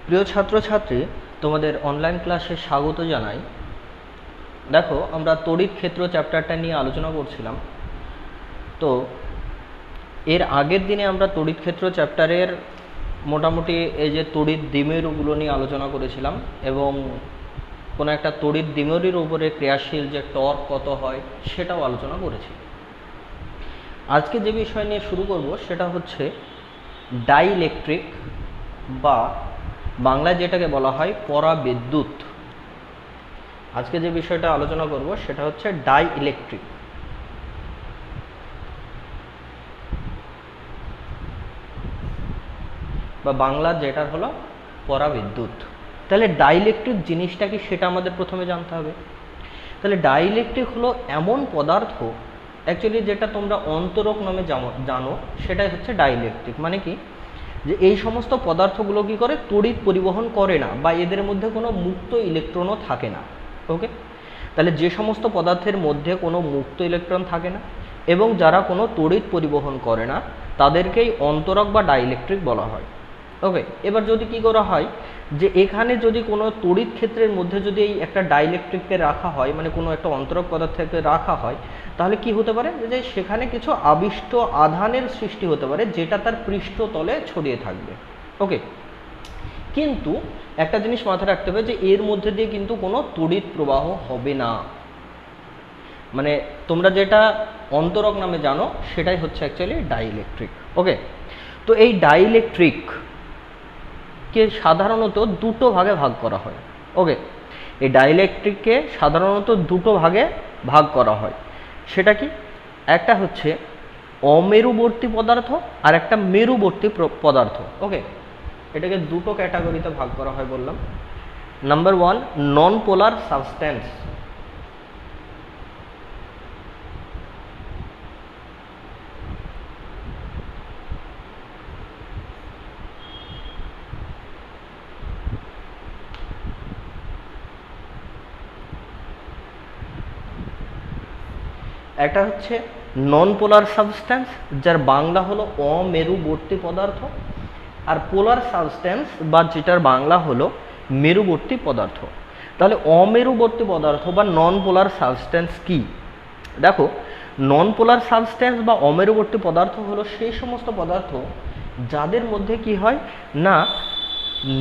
প্রিয় ছাত্রছাত্রী, তোমাদের অনলাইন ক্লাসে স্বাগত জানাই। দেখো, আমরা তড়িৎ ক্ষেত্র চ্যাপ্টারটা নিয়ে আলোচনা করছিলাম। তো এর আগের দিনে আমরা তড়িৎ ক্ষেত্র চ্যাপ্টারের মোটামুটি এই যে তড়িৎ দ্বিমেরুগুলো নিয়ে আলোচনা করেছিলাম, এবং কোনো একটা তড়িৎ দ্বিমেরুর উপরে ক্রিয়াশীল যে টর্ক কত হয় সেটাও আলোচনা করেছি। আজকে যে বিষয় নিয়ে শুরু করব সেটা হচ্ছে ডাইইলেকট্রিক, বা বাংলায় যেটাকে বলা হয় পরাবিদ্যুৎ। আজকে যে বিষয়টা আলোচনা করব সেটা হচ্ছে ডাইইলেকট্রিক, বা বাংলা যেটা হলো পরাবিদ্যুৎ। তাহলে ডাইইলেকট্রিক জিনিসটা কি সেটা আমাদের প্রথমে জানতে হবে। তাহলে ডাইইলেকট্রিক হলো এমন পদার্থ, অ্যাকচুয়ালি যেটা তোমরা অন্তরক নামে জানো, সেটাই হচ্ছে ডাইইলেকট্রিক। মানে কি, যে এই সমস্ত পদার্থগুলো কি করে, তড়িৎ পরিবহন করে না, বা এদের মধ্যে কোনো মুক্ত ইলেকট্রনও থাকে না। ওকে, তাহলে যে সমস্ত পদার্থের মধ্যে কোনো মুক্ত ইলেকট্রন থাকে না এবং যারা কোনো তড়িৎ পরিবহন করে না, তাদেরকেই অন্তরক বা ডাইইলেকট্রিক বলা হয়। ওকে, এবার যদি কি করা হয়, যে এখানে যদি কোনো তড়িৎ ক্ষেত্রের মধ্যে যদি এই একটা ডাইইলেকট্রিককে রাখা হয়, মানে কোনো একটা অন্তরক পদার্থকে রাখা হয়, তাহলে কি হতে পারে, যে সেখানে কিছু আবিষ্ট আধানের সৃষ্টি হতে পারে, যেটা তার পৃষ্ঠতলে ছড়িয়ে থাকবে। ওকে, কিন্তু একটা জিনিস মাথায় রাখতে হবে, যে এর মধ্যে দিয়ে কিন্তু কোনো তড়িৎ প্রবাহ হবে না। মানে তোমরা যেটা অন্তরক নামে জানো সেটাই হচ্ছে অ্যাকচুয়ালি ডাইইলেকট্রিক। ওকে, তো এই ডাইইলেকট্রিক কে সাধারণত দুটো ভাগে ভাগ করা হয়। ওকে, এই ডাইইলেকট্রিককে সাধারণত দুটো ভাগে ভাগ করা হয়। সেটা কি, একটা হচ্ছে অমেরুবর্তী পদার্থ আর একটা মেরুবর্তী পদার্থ। ওকে, এটাকে দুটো ক্যাটাগরিতে ভাগ করা হয় বললাম। নাম্বার ওয়ান, নন পোলার সাবস্ট্যান্স। একটা হচ্ছে নন পোলার সাবস্ট্যান্স, যার বাংলা হলো অমেরুবর্তী পদার্থ, আর পোলার সাবস্ট্যান্স বা যেটার বাংলা হলো মেরুবর্তী পদার্থ। তাহলে অমেরুবর্তী পদার্থ বা নন পোলার সাবস্ট্যান্স কি? দেখো, নন পোলার সাবস্ট্যান্স বা অমেরুবর্তী পদার্থ হলো সেই সমস্ত পদার্থ যাদের মধ্যে কি হয় না,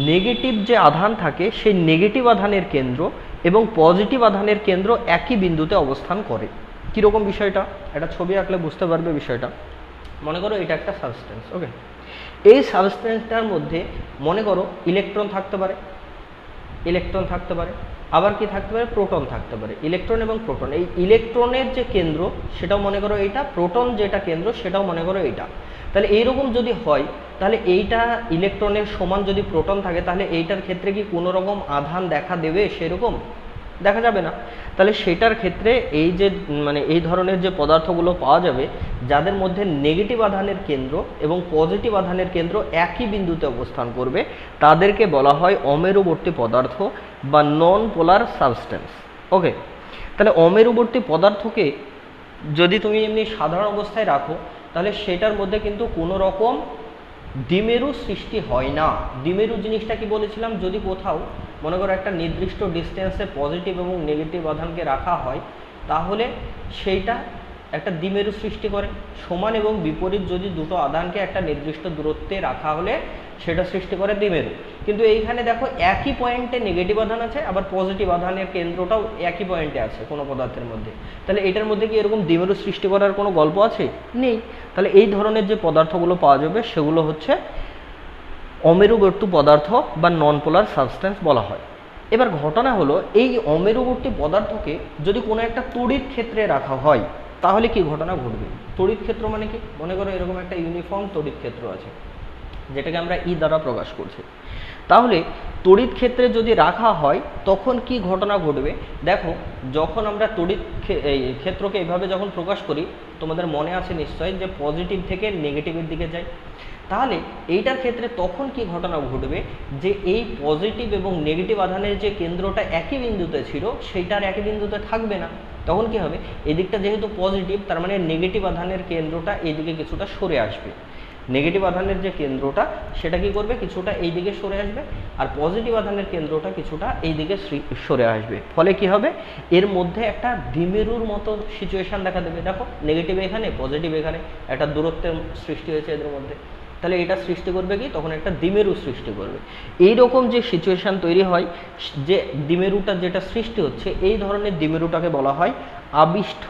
নেগেটিভ যে আধান থাকে সেই নেগেটিভ আধানের কেন্দ্র এবং পজিটিভ আধানের কেন্দ্র একই বিন্দুতে অবস্থান করে। কীরকম বিষয়টা, একটা ছবি আঁকলে বুঝতে পারবে বিষয়টা। মনে করো এটা একটা সাবস্ট্যান্স। ওকে, এই সাবস্ট্যান্সটার মধ্যে মনে করো ইলেকট্রন থাকতে পারে, আবার কি থাকতে পারে, প্রোটন থাকতে পারে। ইলেকট্রন এবং প্রোটন, এই ইলেকট্রনের যে কেন্দ্র সেটাও মনে করো এইটা, প্রোটন যেটা কেন্দ্র সেটাও মনে করো এইটা। তাহলে এইরকম যদি হয়, তাহলে এইটা ইলেকট্রনের সমান যদি প্রোটন থাকে, তাহলে এইটার ক্ষেত্রে কি কোনো রকম আধান দেখা দেবে? সেরকম দেখা যাবে না। তাহলে সেটার ক্ষেত্রে এই যে মানে এই ধরনের যে পদার্থগুলো পাওয়া যাবে, যাদের মধ্যে নেগেটিভ আধানের কেন্দ্র এবং পজিটিভ আধানের কেন্দ্র একই বিন্দুতে অবস্থান করবে, তাদেরকে বলা হয় অমেরুবর্তী পদার্থ বা নন পোলার সাবস্ট্যান্স। ওকে, তাহলে অমেরুবর্তী পদার্থকে যদি তুমি এমনি সাধারণ অবস্থায় রাখো, তাহলে সেটার মধ্যে কিন্তু কোনো রকম দ্বিমেরু সৃষ্টি হয় না। দ্বিমেরু জিনিসটা কি বলেছিলাম, যদি কোথাও মনে করো একটা নির্দিষ্ট ডিস্টেন্সে পজিটিভ এবং নেগেটিভ আধানকে রাখা হয়, তাহলে সেইটা একটা দ্বিমেরু সৃষ্টি করে। সমান এবং বিপরীত যদি দুটো আধানকে একটা নির্দিষ্ট দূরত্বে রাখা হলে সেটা সৃষ্টি করে দ্বিমেরু। কিন্তু এইখানে দেখো একই পয়েন্টে নেগেটিভ আধান আছে, আবার পজিটিভ আধানের কেন্দ্রটাও একই পয়েন্টে আছে কোনো পদার্থের মধ্যে। তাহলে এটার মধ্যে কি এরকম দ্বিমেরু সৃষ্টি করার কোনো গল্প আছে? নেই। তাহলে এই ধরনের যে পদার্থগুলো পাওয়া যাবে সেগুলো হচ্ছে অমেরুবর্তী পদার্থ বা নন পোলার সাবস্ট্যান্স বলা হয়। এবার ঘটনা হলো, এই অমেরুবর্তী পদার্থকে যদি কোনো একটা তড়িৎ ক্ষেত্রে রাখা হয়, তাহলে কি ঘটনা ঘটবে? তড়িৎ ক্ষেত্র মানে কি, মনে করো এরকম একটা ইউনিফর্ম তড়িৎ ক্ষেত্র আছে, যেটাকে আমরা ই দ্বারা প্রকাশ করছি। তাহলে তড়িৎ ক্ষেত্রে যদি রাখা হয় তখন কি ঘটনা ঘটবে? দেখো, যখন আমরা তড়িৎ ক্ষেত্রকে এইভাবে যখন প্রকাশ করি, তোমাদের মনে আছে নিশ্চয়ই যে পজিটিভ থেকে নেগেটিভের দিকে যায়। তাহলে এইটার ক্ষেত্রে তখন কি ঘটনা ঘটবে, যে এই পজিটিভ এবং নেগেটিভ আধানের যে কেন্দ্রটা একই বিন্দুতে ছিল সেইটার একই বিন্দুতে থাকবে না, তখন কি হবে, এদিকটা যেহেতু পজিটিভ, তার মানে নেগেটিভ আধানের কেন্দ্রটা এইদিকে কিছুটা সরে আসবে। নেগেটিভ আধানের যে কেন্দ্রটা সেটা কি করবে, কিছুটা এই দিকে সরে আসবে, আর পজিটিভ আধানের কেন্দ্রটা কিছুটা এই দিকে সরে আসবে। ফলে কি হবে, এর মধ্যে একটা দ্বিমেরুর মতো সিচুয়েশন দেখা দেবে। দেখো নেগেটিভ এখানে, পজিটিভ এখানে, একটা দূরত্বের সৃষ্টি হয়েছে এদের মধ্যে। তাহলে এটা সৃষ্টি করবে কি, তখন একটা দ্বিমেরু সৃষ্টি করবে। এই রকম যে সিচুয়েশন তৈরি হয়, যে দ্বিমেরুটা যেটা সৃষ্টি হচ্ছে, এই ধরনের দ্বিমেরুটাকে বলা হয় আবিষ্ঠ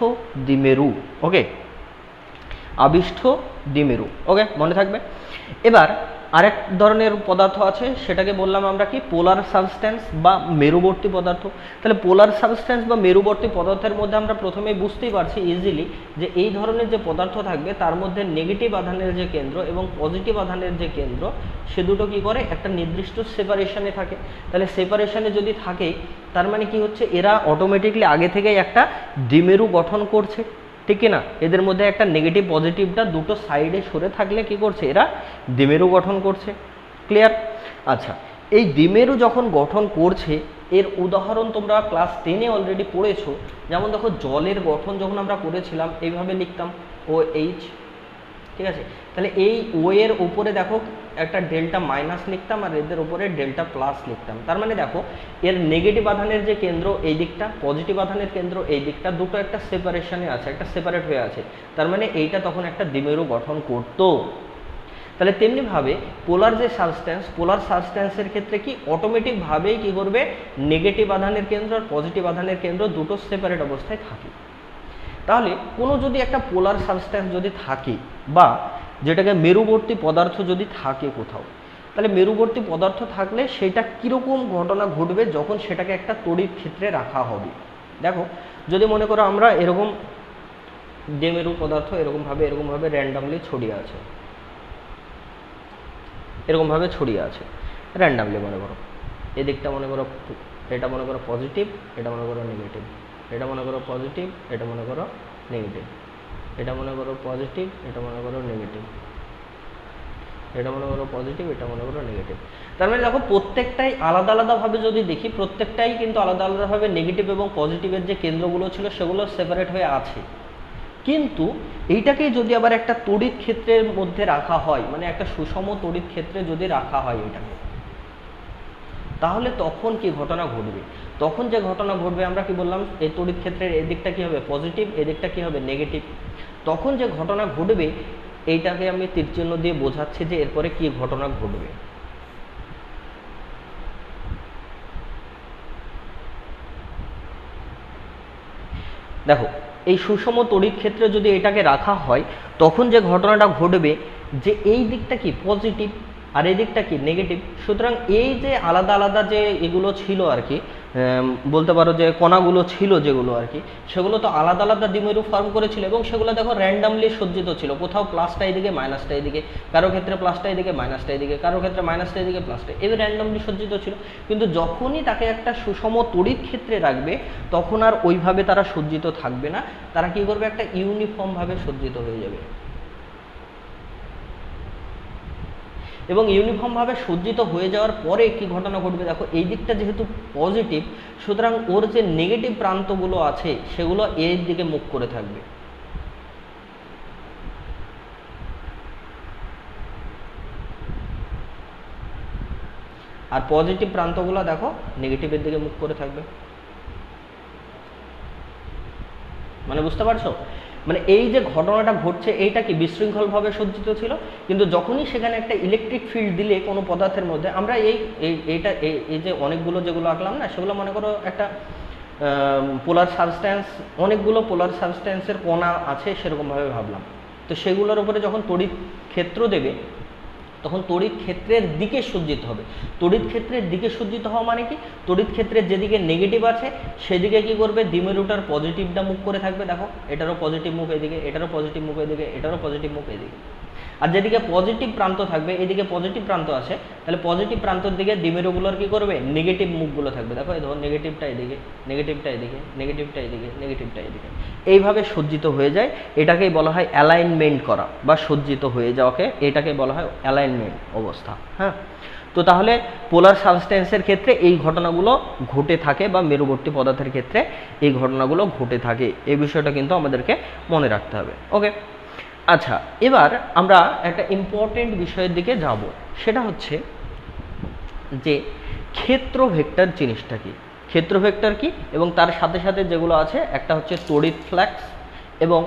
দ্বিমেরু। ওকে, আবিষ্ঠ দ্বিমেরু। ওকে, মনে থাকবে। এবার আরেক ধরনের পদার্থ আছে, সেটাকে বললাম আমরা কি, পোলার সাবস্ট্যান্স বা মেরুবর্তী পদার্থ। তাহলে পোলার সাবস্ট্যান্স বা মেরুবর্তী পদার্থের মধ্যে আমরা প্রথমেই বুঝতেই পারছি ইজিলি যে এই ধরনের যে পদার্থ থাকবে তার মধ্যে নেগেটিভ আধানের যে কেন্দ্র এবং পজিটিভ আধানের যে কেন্দ্র, সে দুটো কি করে, একটা নির্দিষ্ট সেপারেশনে থাকে। তাহলে সেপারেশনে যদি থাকে, তার মানে কি হচ্ছে, এরা অটোমেটিকলি আগে থেকেই একটা দ্বিমেরু গঠন করছে, ঠিক কি না? এদের মধ্যে একটা নেগেটিভ পজিটিভটা দুটো সাইডে সরে থাকলে কি করছে, এরা দ্বিমেরু গঠন করছে। ক্লিয়ার? আচ্ছা, এই দ্বিমেরু যখন গঠন করছে, এর উদাহরণ তোমরা ক্লাস 10-এ অলরেডি পড়েছো। যেমন দেখো, জলের গঠন যখন আমরা করেছিলাম এইভাবে লিখতাম OH, ঠিক আছে? তাহলে এই ও এর উপরে দেখো একটা ডেল্টা মাইনাস লিখতাম, আর এদের উপরে ডেল্টা প্লাস লিখতাম। তার মানে দেখো, এর নেগেটিভ আধানের যে কেন্দ্র এই দিকটা, পজিটিভ আধানের কেন্দ্র এই দিকটা, দুটো একটা সেপারেশনে আছে, একটা সেপারেট হয়ে আছে। তার মানে এইটা তখন একটা দ্বিমেরু গঠন করতো। তাহলে তেমনিভাবে পোলার যে সাবস্ট্যান্স, পোলার সাবস্ট্যান্সের ক্ষেত্রে কি অটোমেটিকভাবেই কি করবে, নেগেটিভ আধানের কেন্দ্র আর পজিটিভ আধানের কেন্দ্র দুটো সেপারেট অবস্থায় থাকে। তাহলে কোনো যদি একটা পোলার সাবস্ট্যান্স যদি থাকে, বা যেটাকে মেরুবর্তী পদার্থ যদি থাকে কোথাও, তাহলে মেরুবর্তী পদার্থ থাকলে সেটা কীরকম ঘটনা ঘটবে যখন সেটাকে একটা তড়িৎ ক্ষেত্রে রাখা হবে। দেখো, যদি মনে করো আমরা এরকম দ্বিমেরু পদার্থ এরকমভাবে র্যান্ডামলি ছড়িয়ে আছে, এরকমভাবে ছড়িয়ে আছে র্যান্ডামলি, মনে করো এদিকটা মনে করো, এটা মনে করো পজিটিভ, এটা মনে করো নেগেটিভ, এটা মনে করো পজিটিভ, এটা মনে করো নেগেটিভ, এটা মনে করো পজিটিভ, এটা মনে করো নেগেটিভ, এটা মনে করো পজিটিভ, এটা মনে করো নেগেটিভ। তার মানে দেখো, প্রত্যেকটাই আলাদা আলাদাভাবে যদি দেখি, প্রত্যেকটাই কিন্তু আলাদা আলাদাভাবে নেগেটিভ এবং পজিটিভের যে কেন্দ্রগুলো ছিল সেগুলো সেপারেট হয়ে আছে। কিন্তু এইটাকে যদি আবার একটা তড়িৎ ক্ষেত্রের মধ্যে রাখা হয়, মানে একটা সুষম তড়িৎ ক্ষেত্রে যদি রাখা হয় এটাকে, তাহলে তখন কি ঘটনা ঘটবে? তখন যে ঘটনা ঘটবে, আমরা কি বললাম, এই তড়িৎ ক্ষেত্রের এদিকটা কি হবে, পজিটিভ, এদিকটা কি হবে, নেগেটিভ। তখন যে ঘটনা ঘটবে, এইটাকে আমি তীরচিহ্ন দিয়ে বোঝাচ্ছি যে এরপরে কি ঘটনা ঘটবে। দেখো, এই সুষম তড়িৎ ক্ষেত্রে যদি এটাকে রাখা হয়, তখন যে ঘটনাটা ঘটবে, যে এই দিকটা কি পজিটিভ আর এই দিকটা কি নেগেটিভ। সুতরাং এই যে আলাদা আলাদা যে এগুলো ছিল আর কি, বলতে পারো যে কণাগুলো ছিল যেগুলো আর কি, সেগুলো তো আলাদা আলাদা দ্বিমেরু ফর্ম করেছিল, এবং সেগুলো দেখো র্যান্ডামলি সজ্জিত ছিল। কোথাও প্লাসটা এদিকে, মাইনাসটা এদিকে, কারো ক্ষেত্রে প্লাসটা এদিকে, মাইনাসটা এদিকে, কারো ক্ষেত্রে মাইনাসটা এদিকে, প্লাসটা, এবার র্যান্ডামলি সজ্জিত ছিল। কিন্তু যখনই তাকে একটা সুষম তড়িৎ ক্ষেত্রে রাখবে, তখন আর ওইভাবে তারা সজ্জিত থাকবে না, তারা কি করবে, একটা ইউনিফর্মভাবে সজ্জিত হয়ে যাবে। এবং ইউনিফর্মভাবে সজ্জিত হয়ে যাওয়ার পরে কি ঘটনা ঘটবে, দেখো এই দিকটা যেহেতু পজিটিভ, সুতরাং ওর যে নেগেটিভ প্রান্তগুলো আছে সেগুলো এর দিকে মুখ করে থাকবে। আর পজিটিভ প্রান্তগুলো দেখো নেগেটিভের দিকে মুখ করে থাকবে। মানে বুঝতে পারছো? মানে এই যে ঘটনাটা ঘটছে, এইটা কি বিশৃঙ্খলভাবে সজ্জিত ছিল, কিন্তু যখনই সেখানে একটা ইলেকট্রিক ফিল্ড দিলে কোনো পদার্থের মধ্যে, আমরা এই যে অনেকগুলো যেগুলো আঁকলাম না, সেগুলো মনে করো একটা পোলার সাবস্ট্যান্স, অনেকগুলো পোলার সাবস্ট্যান্সের কণা আছে সেরকমভাবে ভাবলাম। তো সেগুলোর উপরে যখন তড়িৎ ক্ষেত্র দেবে, তখন তড়িৎ ক্ষেত্রের দিকে সজ্জিত হবে। তড়িৎ ক্ষেত্রের দিকে সজ্জিত হওয়া মানে কি, তড়িৎ ক্ষেত্রের যেদিকে নেগেটিভ আছে সেদিকে কি করবে, দ্বিমেরুটার পজিটিভটা মুখ করে থাকবে। দেখো, এটারও পজিটিভ মুখ এদিকে, এটারও পজিটিভ মুখ এদিকে, এটারও পজিটিভ মুখ এদিকে। আর যেদিকে পজিটিভ প্রান্ত থাকবে, এদিকে পজিটিভ প্রান্ত আছে, তাহলে পজিটিভ প্রান্তর দিকে দ্বিমেরুগুলোর কি করবে, নেগেটিভ মুখগুলো থাকবে। দেখো, এই ধর নেগেটিভটা এদিকে, নেগেটিভটা এদিকে, নেগেটিভটা এদিকে, নেগেটিভটা এদিকে, এইভাবে সজ্জিত হয়ে যায়। এটাকেই বলা হয় অ্যালাইনমেন্ট করা বা সজ্জিত হয়ে যাওয়াকে, এটাকে বলা হয় অ্যালাইনমেন্ট অবস্থা। হ্যাঁ, তো তাহলে পোলার সাবস্টেন্সের ক্ষেত্রে এই ঘটনাগুলো ঘটে থাকে, বা মেরুবর্তী পদার্থের ক্ষেত্রে এই ঘটনাগুলো ঘটে থাকে। এই বিষয়টা কিন্তু আমাদেরকে মনে রাখতে হবে। ওকে, আচ্ছা, এবার আমরা একটা ইম্পর্টেন্ট বিষয়ের দিকে যাব, সেটা হচ্ছে যে ক্ষেত্র ভেক্টর জিনিসটা কি, ক্ষেত্র ভেক্টর কি, এবং তার সাথে সাথে যেগুলো আছে, একটা হচ্ছে তড়িৎ ফ্লাক্স, এবং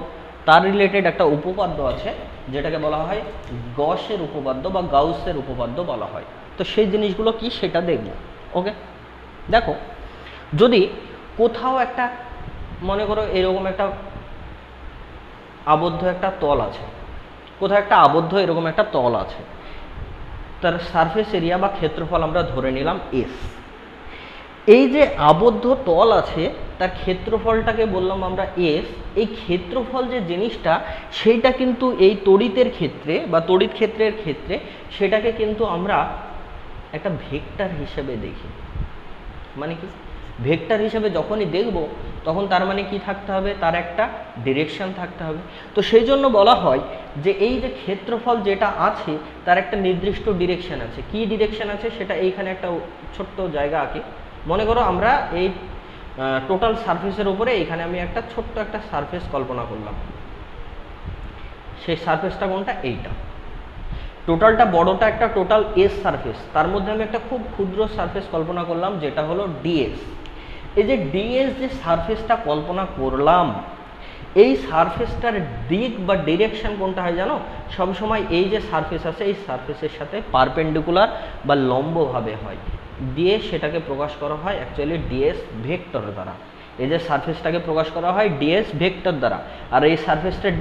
তার রিলেটেড একটা উপপাদ্য আছে যেটাকে বলা হয় গসের উপপাদ্য বা গাউসের উপপাদ্য বলা হয়। তো সেই জিনিসগুলো কি সেটা দেখব। ওকে, দেখো, যদি কোথাও একটা, মনে করো এরকম একটা আবদ্ধ একটা তল আছে, কোথাও একটা আবদ্ধ এরকম একটা তল আছে, তার সারফেস এরিয়া বা ক্ষেত্রফল আমরা ধরে নিলাম এস। এই যে আবদ্ধ তল আছে তার ক্ষেত্রফলটাকে বললাম আমরা এস। এই ক্ষেত্রফল যে জিনিসটা, সেইটা কিন্তু এই তড়িতের ক্ষেত্রে বা তড়িৎ ক্ষেত্রের ক্ষেত্রে সেটাকে কিন্তু আমরা একটা ভেক্টর হিসেবে দেখি। মানে কি, ভেক্টর হিসেবে যখনই দেখব তখন তার মানে কি থাকতে হবে, তার একটা ডিরেকশন থাকতে হবে। তো সেই জন্য বলা হয় যে এই যে ক্ষেত্রফল যেটা আছে তার একটা নির্দিষ্ট ডিরেকশন আছে। কি ডিরেকশন আছে সেটা এইখানে একটা ছোট্ট জায়গা আঁকি। মনে করো আমরা এই টোটাল সারফেসের উপরে এখানে আমি একটা ছোট্ট একটা সারফেস কল্পনা করলাম। সেই সারফেসটা কোনটা, এইটা। টোটালটা বড়টা একটা টোটাল এস সারফেস, তার মধ্যে আমি একটা খুব ক্ষুদ্র সারফেস কল্পনা করলাম যেটা হলো ডিএস। এই যে ডিএস যে সারফেসটা কল্পনা করলাম, এই সারফেসটার দিক বা ডিরেকশন কোনটা হয় জানো, সবসময় এই যে সারফেস আছে এই সারফেসের সাথে পারপেন্ডিকুলার বা লম্বভাবে হয়, দিয়ে সেটাকে প্রকাশ করা হয় অ্যাকচুয়ালি ডিএস ভেক্টর দ্বারা। এই যে সারফেসটাকে প্রকাশ করা হয় ডিএস ভেক্টর দ্বারা। আর এই সারফেসটার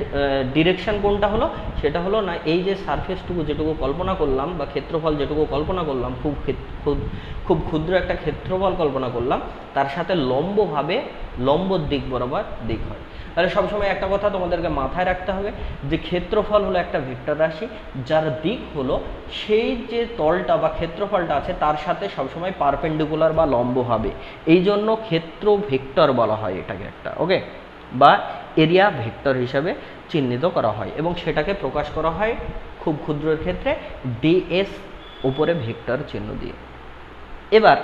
ডিরেকশন কোনটা হলো, সেটা হলো না এই যে সারফেসটুকু যেটুকু কল্পনা করলাম বা ক্ষেত্রফল যেটুকু কল্পনা করলাম, খুব ক্ষুদ্র একটা ক্ষেত্রফল কল্পনা করলাম, তার সাথে লম্বভাবে লম্ব দিক বরাবর দিক হয়। তাহলে সবসময় একটা কথা তোমাদেরকে মাথায় রাখতে হবে যে ক্ষেত্রফল হলো একটা ভেক্টর রাশি, যার দিক হলো সেই যে তলটা বা ক্ষেত্রফলটা আছে তার সাথে সবসময় পারপেন্ডিকুলার বা লম্ব হবে। এই জন্য ক্ষেত্র ভেক্টর বলা হয় এটাকে একটা। ওকে, বা এরিয়া ভেক্টর হিসাবে চিহ্নিত করা হয়, এবং সেটাকে প্রকাশ করা হয় খুব ক্ষুদ্রের ক্ষেত্রে ডিএস উপরে ভেক্টর চিহ্ন দিয়ে। এবার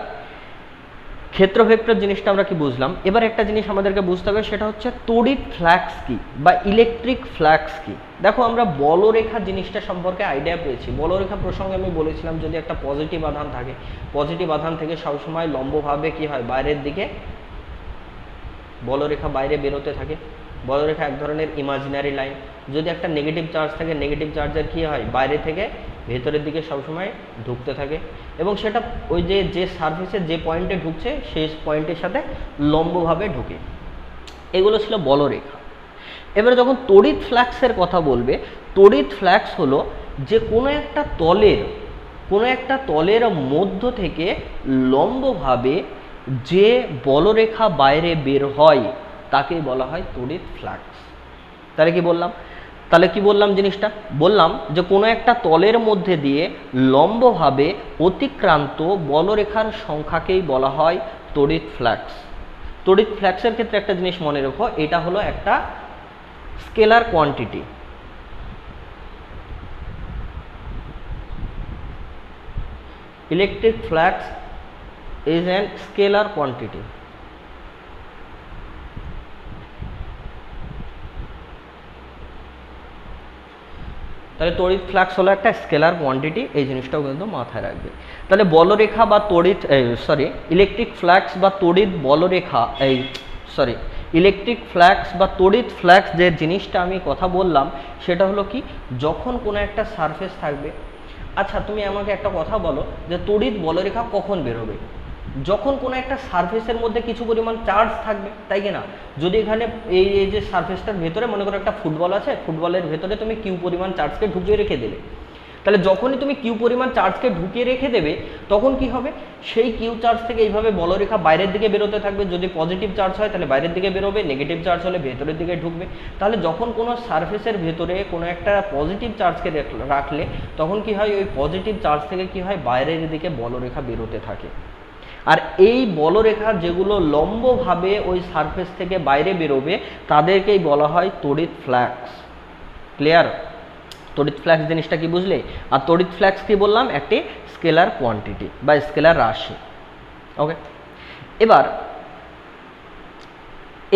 ক্ষেত্র ভেক্টর জিনিসটা আমরা কি বুঝলাম। এবার একটা জিনিস আমাদেরকে বুঝতে হবে, সেটা হচ্ছে তড়িৎ ফ্লাক্স কি বা ইলেকট্রিক ফ্লাক্স কি। দেখো, আমরা বলরেখা জিনিসটা সম্পর্কে আইডিয়া পেয়েছি। বলরেখা প্রসঙ্গে আমি বলেছিলাম যদি একটা পজিটিভ আধান থাকে, পজিটিভ আধান থেকে সবসময় লম্বভাবে কি হয়, বাইরের দিকে বলরেখা বাইরে বেরোতে থাকে। বলরেখা এক ধরনের ইমাজিনারি লাইন। যদি একটা নেগেটিভ চার্জ থাকে, নেগেটিভ চার্জের কি হয়, বাইরে থেকে ভেতরের দিকে সবসময় ঢুকতে থাকে, এবং সেটা ওই যে সারফেসের যে পয়েন্টে ঢুকছে সেই পয়েন্টের সাথে লম্বভাবে ঢুকে। এগুলো ছিল বলরেখা। এবারে যখন তড়িৎ ফ্লাক্সের কথা বলবে, তড়িৎ ফ্লাক্স হলো যে কোনো একটা তলের মধ্য থেকে লম্বভাবে যে বলরেখা বাইরে বের হয় তাকেই বলা হয় তড়িৎ ফ্লাক্স। তাহলে কি বললাম জিনিসটা, বললাম যে কোনো একটা তলের মধ্যে দিয়ে লম্বভাবে অতিক্রান্ত বলরেখার সংখ্যাকেই বলা হয় তড়িৎ ফ্লাক্স। তড়িৎ ফ্লাক্সের ক্ষেত্রে একটা জিনিস মনে রেখো, এটা হলো একটা scalar quantity. Electric flux is an scalar quantity. তাহলে তড়িৎ ফ্লাক্স হলো একটা স্কেলার কোয়ান্টিটি, এই জিনিসটাও কিন্তু মাথায় রাখবে। তাহলে বলরেখা বা তড়িৎ ইলেকট্রিক ফ্লাক্স বা তড়িৎ বলরেখা ইলেকট্রিক ফ্লাক্স বা তড়িৎ ফ্লাক্স যে জিনিসটা আমি কথা বললাম সেটা হলো কি, যখন কোনো একটা সারফেস থাকবে। আচ্ছা, তুমি আমাকে একটা কথা বলো যে তড়িৎ বলরেখা কখন বেরোবে? যখন কোনো একটা সারফেসের মধ্যে কিছু পরিমাণ চার্জ থাকবে, তাই কি না? যদি এখানে এই যে সারফেসটার ভেতরে মনে করো একটা ফুটবল আছে, ফুটবলের ভেতরে তুমি কিউ পরিমাণ চার্জকে ঢুকিয়ে রেখে দেবে। তাহলে যখনই তুমি কিউ পরিমাণ চার্জকে ঢুকিয়ে রেখে দেবে তখন কি হবে, সেই কিউ চার্জ থেকে এইভাবে বলরেখা বাইরের দিকে বেরোতে থাকবে। যদি পজিটিভ চার্জ হয় তাহলে বাইরের দিকে বেরোবে, নেগেটিভ চার্জ হলে ভেতরের দিকে ঢুকবে। তাহলে যখন কোনো সারফেসের ভেতরে কোনো একটা পজিটিভ চার্জকে রাখলে তখন কি হয়, ওই পজিটিভ চার্জ থেকে কি হয়, বাইরের দিকে বলরেখা বেরোতে থাকে। আর এই বলরেখা যেগুলো লম্বভাবে ওই সারফেস থেকে বাইরে বেরোবে তাদেরকেই বলা হয় তড়িৎ ফ্লাক্স। ক্লিয়ার? তড়িৎ ফ্লাক্স জিনিসটা কি বুঝলে? আর তড়িৎ ফ্লাক্স কি বললাম? একটি স্কেলার কোয়ান্টিটি বা স্কেলার রাশি। ওকে, এবার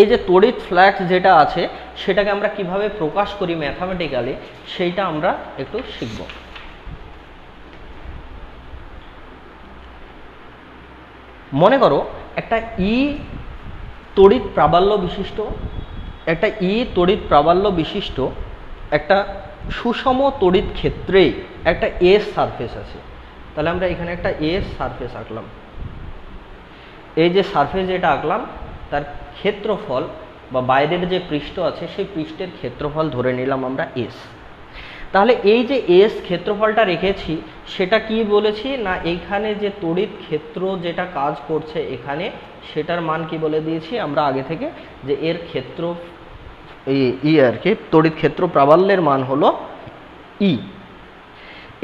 এই যে তড়িৎ ফ্লাক্স যেটা আছে সেটাকে আমরা কিভাবে প্রকাশ করি ম্যাথামেটিক্যালি, সেইটা আমরা একটু শিখব। মনে করো একটা তড়িৎ প্রাবল্য বিশিষ্ট একটা সুষম তড়িৎ ক্ষেত্রে একটা এস সারফেস আছে। তাহলে আমরা এখানে একটা এস সারফেস আঁকলাম। এই যে সারফেস যেটা আঁকলাম তার ক্ষেত্রফল বা বাইরের যে পৃষ্ঠ আছে সেই পৃষ্ঠের ক্ষেত্রফল ধরে নিলাম আমরা এস। তাহলে এই যে এস ক্ষেত্রফলটা রেখেছি সেটা কি বলেছি না, এইখানে যে তড়িৎ ক্ষেত্র যেটা কাজ করছে এখানে সেটার মান কি বলে দিয়েছি আমরা আগে থেকে, যে এর ক্ষেত্র আর কি তড়িৎ ক্ষেত্র প্রাবল্যের মান হলো ই।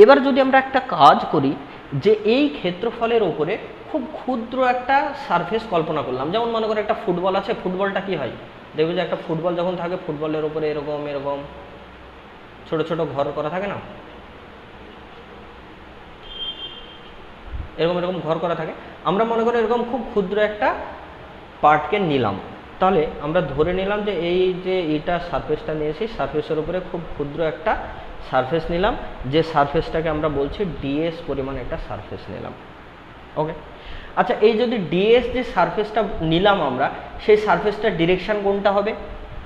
এবার যদি আমরা একটা কাজ করি যে এই ক্ষেত্রফলের ওপরে খুব ক্ষুদ্র একটা সারফেস কল্পনা করলাম, যেমন মনে করো একটা ফুটবল আছে, ফুটবলটা কি হয় দেখবে যে একটা ফুটবল যখন থাকে ফুটবলের ওপরে এরকম এরকম ছোট ছোট ঘর করা থাকে না, এরকম এরকম ঘর করা থাকে। আমরা মনে করি এরকম খুব ক্ষুদ্র একটা পার্টকে নিলাম, তাহলে আমরা ধরে নিলাম যে এই যে এটা সারফেসটা নিয়েছি, সারফেসের উপরে খুব ক্ষুদ্র একটা সারফেস নিলাম, যে সারফেসটাকে আমরা বলছি ডিএস পরিমাণ একটা সারফেস নিলাম। ওকে, আচ্ছা এই যদি ডিএস যে সারফেসটা নিলাম আমরা, সেই সারফেসটার ডিরেকশন কোনটা হবে?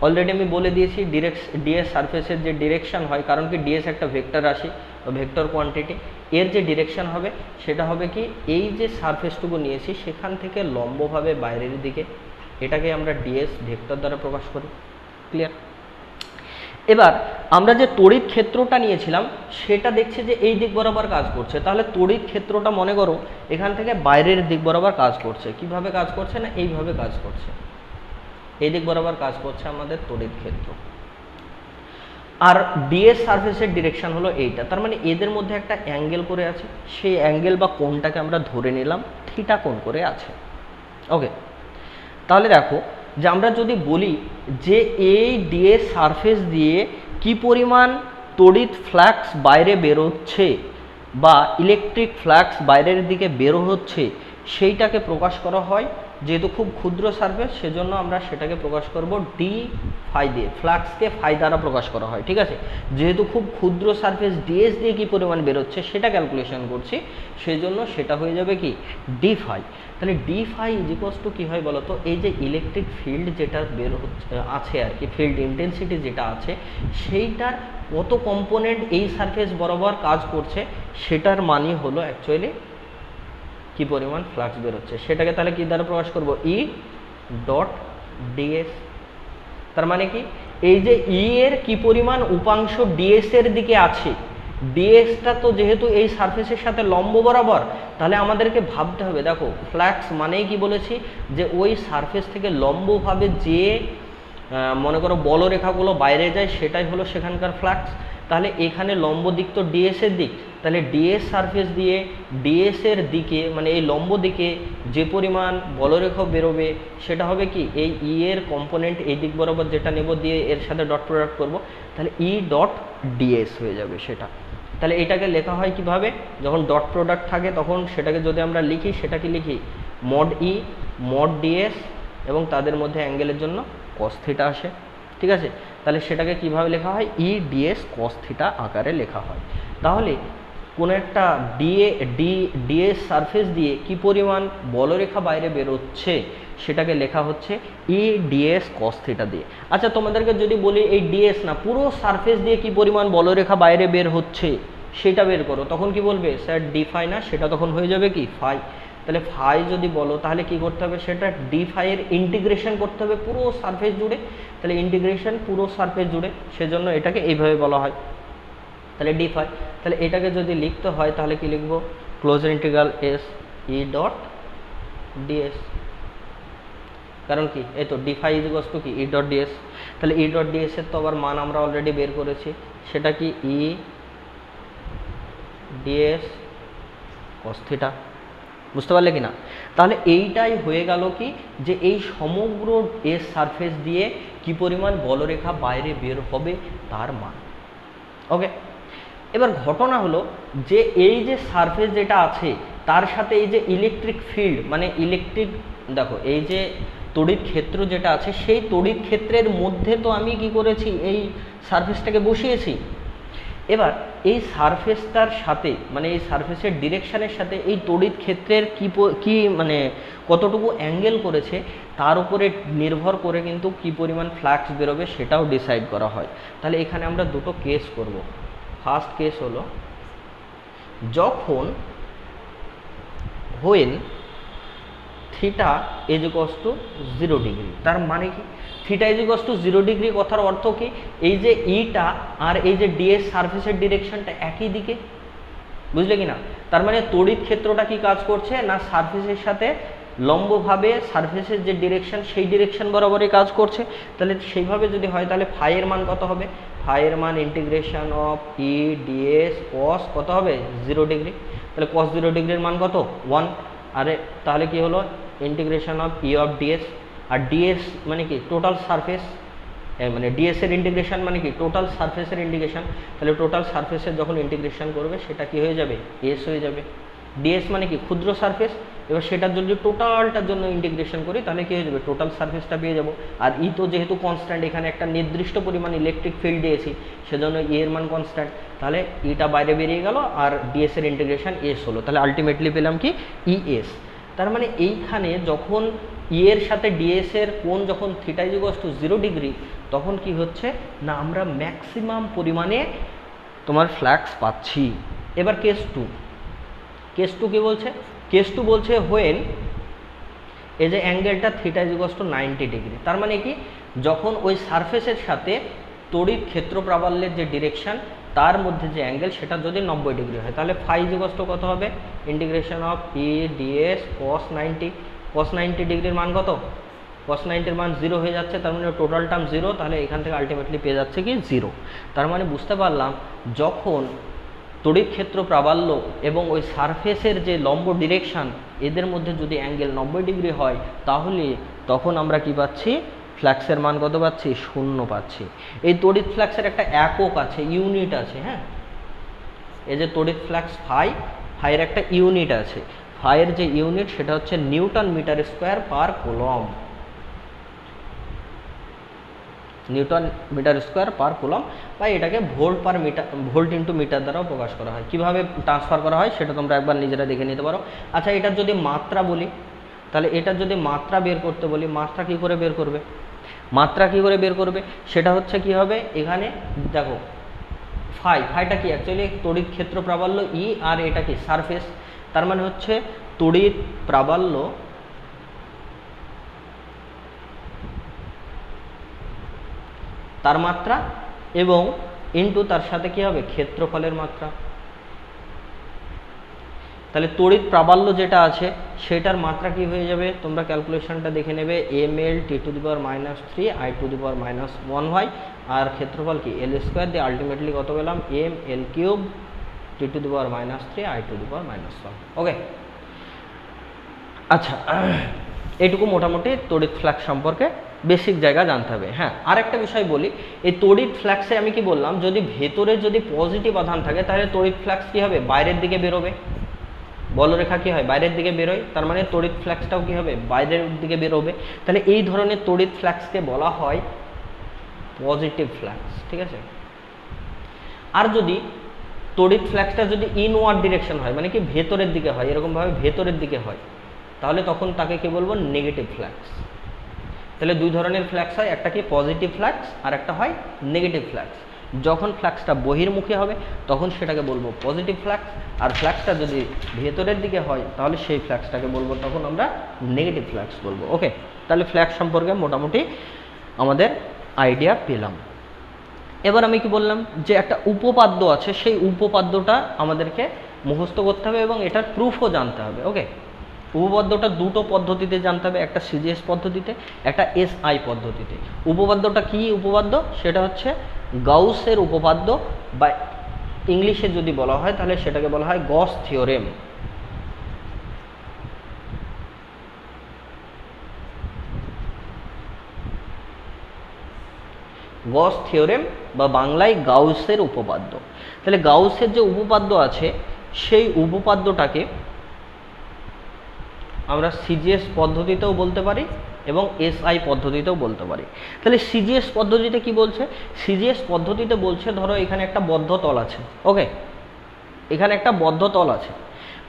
অলরেডি আমি বলে দিয়েছি ডিএস সারফেসের যে ডিরেকশন হয়, কারণ কি ডিএস একটা ভেক্টর রাশি বা ভেক্টর কোয়ান্টিটি, এর যে ডিরেকশন হবে সেটা হবে কি এই যে সারফেসটুকু নিয়েছি সেখান থেকে লম্বভাবে বাইরের দিকে, এটাকে আমরা ডিএস ভেক্টর দ্বারা প্রকাশ করি। ক্লিয়ার? এবার আমরা যে তড়িৎ ক্ষেত্রটা নিয়েছিলাম সেটা দেখছি যে এই দিক বরাবর কাজ করছে, তাহলে তড়িৎ ক্ষেত্রটা মনে করো এখান থেকে বাইরের দিক বরাবর কাজ করছে। কিভাবে কাজ করছে না, এইভাবে কাজ করছে, এই দিক বরাবর কাজ করছে আমাদের তড়িৎ ক্ষেত্র। আর ডিএস সারফেসের ডিরেকশন হলো এইটা, তার মানে এদের মধ্যে একটা অ্যাঙ্গেল করে আছে, সেই অ্যাঙ্গেল বা কোণটাকে আমরা ধরে নিলাম থিটা কোণ করে আছে। ওকে, তাহলে দেখো যে আমরা যদি বলি যে এই ডিএস সারফেস দিয়ে কি পরিমাণ তড়িৎ ফ্লাক্স বাইরে বেরোচ্ছে বা ইলেকট্রিক ফ্লাক্স বাইরের দিকে বেরো হচ্ছে, সেইটাকে প্রকাশ করা হয়, যেহেতু খুব ক্ষুদ্র সারফেস সেজন্য আমরা সেটাকে প্রকাশ করব ডি ফাই দিয়ে, ফ্লাক্সকে ফাই দ্বারা প্রকাশ করা হয়। ঠিক আছে, যেহেতু খুব ক্ষুদ্র সারফেস ডিএস দিয়ে কি পরিমাণ বেরোচ্ছে সেটা ক্যালকুলেশন করছি, সেই জন্য সেটা হয়ে যাবে কি ডি ফাই। তাহলে d phi is equals to কী হয় বলো তো, এই যে ইলেকট্রিক ফিল্ড যেটা বের হচ্ছে আছে আর কি, ফিল্ড ইন্টেন্সিটি যেটা আছে সেইটার কত কম্পোনেন্ট এই সারফেস বরাবর কাজ করছে সেটার মানই হলো অ্যাকচুয়ালি কি পরিমাণ ফ্লাক্স বেরোচ্ছে, সেটাকে তাহলে কি দ্বারা প্রকাশ করব ই ডট ডিএস। তার মানে কি এই যে ই এর কি পরিমাণ উপাংশ ডিএস এর দিকে আছে, ডিএসটা তো যেহেতু এই সারফেসের সাথে লম্ব বরাবর, তাহলে আমাদেরকে ভাবতে হবে, দেখো ফ্লাক্স মানেই কি বলেছি যে ওই সারফেস থেকে লম্বভাবে যে মনে করো বলরেখাগুলো বাইরে যায় সেটাই হলো সেখানকার ফ্লাক্স। তাহলে এখানে লম্ব দিক তো ডিএস এর দিক, তাহলে ডিএস সারফেস দিয়ে ডিএস এর দিকে মানে এই লম্ব দিকে যে পরিমাণ বলরেখা বেরোবে সেটা হবে কি এই ই এর কম্পোনেন্ট এই দিক বরাবর যেটা নেব দিয়ে এর সাথে ডট প্রোডাক্ট করব, তাহলে ই ডট ডিএস হয়ে যাবে সেটা। তাহলে এটাকে লেখা হয় কিভাবে, যখন ডট প্রোডাক্ট থাকে তখন সেটাকে যদি আমরা লিখি সেটা কি লিখি মড ই মড ডিএস এবং তাদের মধ্যে অ্যাঙ্গেলের জন্য কস থিটা আসে। ঠিক আছে, তাহলে সেটাকে কিভাবে লেখা হয় ই ডিএস কস থিটা আকারে লেখা হয়। তাহলে কোনো একটা ডিএস সারফেস দিয়ে কি পরিমাণ বলরেখা বাইরে বেরোচ্ছে সেটাকে লেখা হচ্ছে ই ডিএস কস থিটা দিয়ে। আচ্ছা তোমাদেরকে যদি বলি এই ডিএস না পুরো সারফেস দিয়ে কি পরিমাণ বলরেখা বাইরে বের হচ্ছে সেটা বের করো, তখন কি বলবে স্যার ডি ফাই না, সেটা তখন হয়ে যাবে কি ফাই। তাহলে ফাই যদি বলো তাহলে কি করতে হবে, সেটা ডি ফাই এর ইন্টিগ্রেশন করতে হবে পুরো সারফেস জুড়ে, তাহলে ইন্টিগ্রেশন পুরো সারফেস জুড়ে, সেজন্য এটাকে এইভাবে বলা হয়। তাহলে ডি ফাই, তাহলে এটাকে যদি লিখতে হয় তাহলে কি লিখবো close integral S E dot dS, কারণ কি এই তো d phi is equals to কি ই ডট ডিএস। তাহলে ই ডট ডিএস এর তো আবার মান আমরা অলরেডি বের করেছি, সেটা কি ই ডিএস কস থিটা। বুঝতে পারলে কি না? তাহলে এইটাই হয়ে গেল কি যে এই সমগ্র এস সারফেস দিয়ে কি পরিমাণ বলরেখা বাইরে বের হবে তার মান। ওকে, এবার ঘটনা হলো যে এই যে সারফেস যেটা আছে তার সাথে এই যে ইলেকট্রিক ফিল্ড মানে ইলেকট্রিক, দেখো এই যে তড়িৎ ক্ষেত্র যেটা আছে সেই তড়িৎ ক্ষেত্রের মধ্যে তো আমি কি করেছি, এই সারফেসটাকে বসিয়েছি। এবার এই সারফেসটার সাথে মানে এই সারফেসের ডিরেকশানের সাথে এই তড়িৎ ক্ষেত্রের কি মানে কতটুকু অ্যাঙ্গেল করেছে তার উপরে নির্ভর করে কিন্তু কি পরিমাণ ফ্লাক্স বেরোবে সেটাও ডিসাইড করা হয়। তাহলে এখানে আমরা দুটো কেস করব। ফার্স্ট কেস হলো যখন when theta is equals two 0 degree, তার মানে কি theta is equals two 0 degree কথার অর্থ কি, এই যে ইটা আর এই যে ডিএস সারফেসের ডিরেকশনটা একই দিকে, বুঝলে কি না? তার মানে তড়িৎ ক্ষেত্রটা কি কাজ করছে না সারফেসের সাথে লম্বভাবে সারফেসের যে ডিরেকশন সেই ডিরেকশন বরাবরই কাজ করছে। তাহলে সেইভাবে যদি হয় তাহলে ফাইয়ের মান কত হবে, ফাইয়ের মান ইন্টিগ্রেশন অফ ই ডিএস কস কত হবে 0 ডিগ্রি। তাহলে কস 0 ডিগ্রির মান কত 1। আরে তাহলে কি হলো integration of E of dS, আর ডিএস মানে কি টোটাল সারফেস, মানে ডিএস এর ইন্টিগ্রেশন মানে কি টোটাল সারফেসের ইন্টিগ্রেশন। তাহলে টোটাল সারফেসের যখন ইন্টিগ্রেশন করবে সেটা কি হয়ে যাবে এস হয়ে যাবে। ডিএস মানে কি ক্ষুদ্র সারফেস, এবার সেটার যদি টোটালটার জন্য ইন্টিগ্রেশন করি তাহলে কি হয়ে যাবে টোটাল সারফেসটা পেয়ে যাব। আর ই তো যেহেতু কনস্ট্যান্ট, এখানে একটা নির্দিষ্ট পরিমাণ ইলেকট্রিক ফিল্ড দিয়েছি সেজন্য ই এর মান কনস্ট্যান্ট, তাহলে ইটা বাইরে বেরিয়ে গেল আর ডিএস এর ইন্টিগ্রেশন এস হলো। তাহলে আলটিমেটলি পেলাম কি ইএস। তার মানে এইখানে যখন ই এর সাথে ডিএস এর কোণ যখন theta is equals two 0 degree তখন কি হচ্ছে না আমরা ম্যাক্সিমাম পরিমাণে তোমার ফ্লাক্স পাচ্ছি। এবার কেস টু, কেস টু কি বলছে, কেস টু বলছে হোয়েন এই যে অ্যাঙ্গেলটা theta is equals to 90 degree, তার মানে কি যখন ওই সারফেসের সাথে তড়িৎ ক্ষেত্র প্রাবল্যের যে ডিরেকশন তার মধ্যে যে অ্যাঙ্গেল সেটা যদি 90 ডিগ্রি হয় তাহলে ফাই ইজ ইকুয়ালস টু কত হবে ইন্টিগ্রেশন অফ ই ডিএস কস 90। কস 90 ডিগ্রির মান কত, কস 90 মান 0 হয়ে যাচ্ছে, তার মানে টোটাল টার্ম 0, তাহলে এখান থেকে আলটিমেটলি পেয়ে যাচ্ছে কি 0। তার মানে বুঝতে পারলাম যখন তড়িৎ ক্ষেত্র প্রাবল্য এবং ওই সারফেসের যে লম্ব ডিরেকশন এদের মধ্যে যদি অ্যাঙ্গেল 90 ডিগ্রি হয় তাহলে তখন আমরা কি পাচ্ছি ফ্ল্যাক্সের মান কত পাচ্ছি 0 পাচ্ছি। এই তড়িৎ ফ্ল্যাক্সের একটা একক আছে, ইউনিট আছে, হ্যাঁ এই যে তড়িৎ ফ্ল্যাক্স ফাই, ফাইয়ের একটা ইউনিট আছে, ফাইয়ের যে ইউনিট সেটা হচ্ছে newton metre square per coulomb, newton metre square per coulomb, বা এটাকে volt per metre, volt into metre দ্বারাও প্রকাশ করা হয়। কিভাবে ট্রান্সফার করা হয় সেটা তোমরা একবার নিজেরা দেখে নিতে পারো। আচ্ছা এটার যদি মাত্রা বলি তাহলে এটার যদি মাত্রা বের করতে বলি মাত্রা কি করে বের করবে, মাত্রা কি করে বের করবে সেটা হচ্ছে কি হবে, এখানে দেখো ফাই, ফাইটা কি অ্যাকচুয়ালি তড়িৎ ক্ষেত্র প্রাবল্য ই আর এটা কি সারফেস, তার মানে হচ্ছে তড়িৎ প্রাবল্য তার মাত্রা এবং ইনটু তার সাথে কি হবে ক্ষেত্রফলের মাত্রা। তাহলে তড়িৎ প্রাবল্য যেটা আছে সেটার মাত্রা কি হয়ে যাবে তোমরা ক্যালকুলেশনটা দেখে নেবে, M L T to the power -3 I to the power -1y, আর ক্ষেত্রফল কি এল স্কোয়ার দিয়ে আলটিমেটলি কত পেলাম M L cube T to the power -3 I to the power -1। Okay, আচ্ছা এইটুকু মোটামুটি তড়িৎ ফ্লাক্স সম্পর্কে বেসিক জায়গা জানতে হবে। হ্যাঁ আরেকটা বিষয় বলি, এই তড়িৎ ফ্লাক্সে আমি কি বললাম যদি ভেতরে যদি পজিটিভ আধান থাকে তাহলে তড়িৎ ফ্লাক্স কি হবে বাইরের দিকে বেরোবে, বলরেখা কি হয় বাইরের দিকে বেরোয়, তার মানে তড়িৎ ফ্লাক্সটাও কি হবে বাইরের দিকে বেরোবে। তাহলে এই ধরনের তড়িৎ ফ্লাক্সকে বলা হয় পজিটিভ ফ্লাক্স, ঠিক আছে। আর যদি তড়িৎ ফ্লাক্সটা যদি ইনওয়ার্ড ডিরেকশন হয় মানে কি ভেতরের দিকে হয়, এরকমভাবে ভেতরের দিকে হয় তাহলে তখন তাকে কি বলবো নেগেটিভ ফ্লাক্স। তাহলে দুই ধরনের ফ্লাক্স হয়, একটা কি পজিটিভ ফ্লাক্স আর একটা হয় নেগেটিভ ফ্লাক্স। যখন ফ্লাক্সটা বহির্মুখী হবে তখন সেটাকে বলবো পজিটিভ ফ্লাক্স, আর ফ্লাক্সটা যদি ভেতরের দিকে হয় তাহলে সেই ফ্লাক্সটাকে বলবো তখন আমরা নেগেটিভ ফ্লাক্স বলবো। ওকে, তাহলে ফ্লাক্স সম্পর্কে মোটামুটি আমাদের আইডিয়া পেলাম। এবার আমি কি বললাম যে একটা উপপাদ্য আছে, সেই উপপাদ্যটা আমাদেরকে মুখস্থ করতে হবে এবং এটার প্রুফও জানতে হবে। ওকে, উপপাদ্যটা দুটো পদ্ধতিতে জানতে হবে, একটা সিজিএস পদ্ধতিতে একটা এসআই পদ্ধতিতে। উপপাদ্যটা কি উপপাদ্য সেটা হচ্ছে গাউসের উপপাদ্য, বা ইংলিশে যদি বলা হয় তাহলে সেটাকে বলা হয় গস থিওরেম। গস থিওরেম বা বাংলায় গাউসের উপপাদ্য। তাহলে গাউসের যে উপপাদ্য আছে সেই উপপাদ্যটাকে আমরা সিজিএস পদ্ধতিতেও বলতে পারি এবং এসআই পদ্ধতিতেও বলতে পারি। তাহলে সিজিএস পদ্ধতিতে কি বলছে? সিজিএস পদ্ধতিতে বলছে ধরো এখানে একটা বদ্ধ তল আছে, ওকে, এখানে একটা বদ্ধ তল আছে,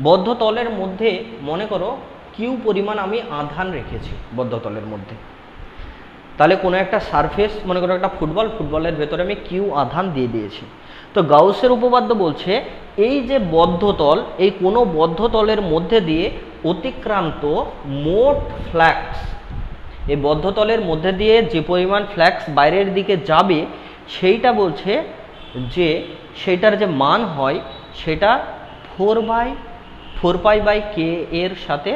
বদ্ধ তলের মধ্যে মনে করো কিউ পরিমাণ আমি আধান রেখেছি বদ্ধ তলের মধ্যে। তাহলে কোনো একটা সারফেস, মনে করো একটা ফুটবলের ভেতরে আমি কিউ আধান দিয়ে দিয়েছি। তো গাউসের উপপাদ্য বলছে এই যে বদ্ধ তল, এই কোনো বদ্ধ তলের মধ্যে দিয়ে অতিক্রান্ত মোট ফ্লাক্স, এই বদ্ধ তলের মধ্যে দিয়ে যে পরিমাণ ফ্লাক্স বাইরের দিকে যাবে সেইটা বলছে যে সেইটার যে মান হয় সেটা 4π/k এর সাথে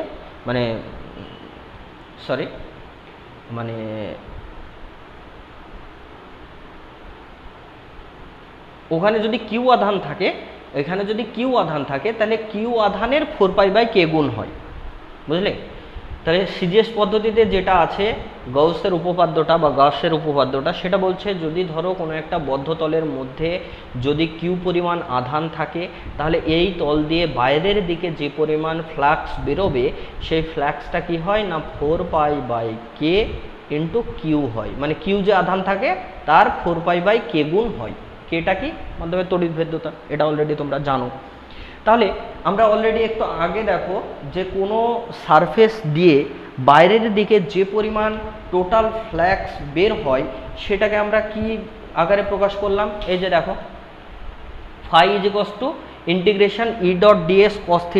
ওখানে যদি কিউ আধান থাকে, এখানে যদি কিউ আধান থাকে তাহলে কিউ আধানের 4π/k গুণ হয়, বুঝলে? তাহলে সিজিএস পদ্ধতিতে যেটা আছে গাউসের উপপাদ্যটা সেটা বলছে যদি ধরো কোনো একটা বদ্ধ তলের মধ্যে যদি কিউ পরিমাণ আধান থাকে তাহলে এই তল দিয়ে বাইরের দিকে যে পরিমাণ ফ্লাক্স বেরোবে সেই ফ্লাক্সটা কি হয় না 4π/k ইন্টু কিউ হয়, মানে কিউ যে আধান থাকে তার 4π/k গুণ হয়। কেটা কি? মাধ্যমে তড়িৎভেদ্যতা, এটা অলরেডি তোমরা জানো। তাহলে আমরা অলরেডি একটু আগে দেখো যে কোনো সারফেস দিয়ে বাইরের দিকে যে পরিমাণ টোটাল ফ্লাক্স বের হয় সেটাকে আমরা কি আকারে প্রকাশ করলাম? এই যে দেখো ফাই = E.ds cos θ,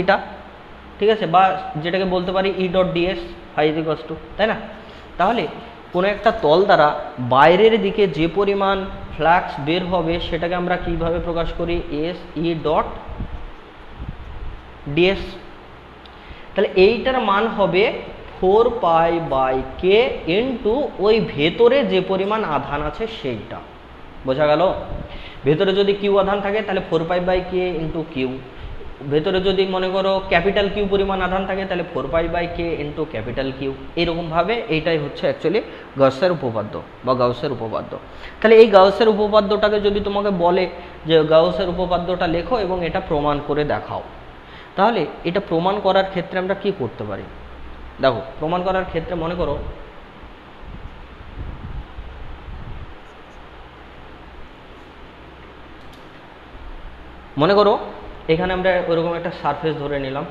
ঠিক আছে, বা যেটাকে বলতে পারি E.ds ফাই = তাই না? তাহলে কোনো একটা তল দ্বারা বাইরের দিকে যে পরিমাণ ফ্লাক্স বের হবে সেটাকে আমরা কিভাবে প্রকাশ করি? SE.ds। তাহলে এইটার মান হবে 4π/k ইন্টু ওই ভেতরে যে পরিমাণ আধান আছে সেইটা। বোঝা গেল? ভেতরে যদি কিউ আধান থাকে তাহলে 4π/k ইন্টু কিউ, ভেতরে যদি মনে করো ক্যাপিটাল কিউ পরিমাণ আধান থাকে তাহলে 4π/k ইন্টু ক্যাপিটাল কিউ। এইরকমভাবে এইটাই হচ্ছে অ্যাকচুয়ালি গাউসের উপপাদ্য বা গাউসের উপপাদ্য। তাহলে এই গাউসের উপপাদ্যটাকে যদি তোমাকে বলে যে গাউসের উপপাদ্যটা লেখো এবং এটা প্রমাণ করে দেখাও, তাহলে এটা প্রমাণ করার ক্ষেত্রে আমরা কি করতে পারি? দেখো, প্রমাণ করার ক্ষেত্রে মনে করো এখানে আমরা ওইরকম একটা সারফেস ধরে নিলাম,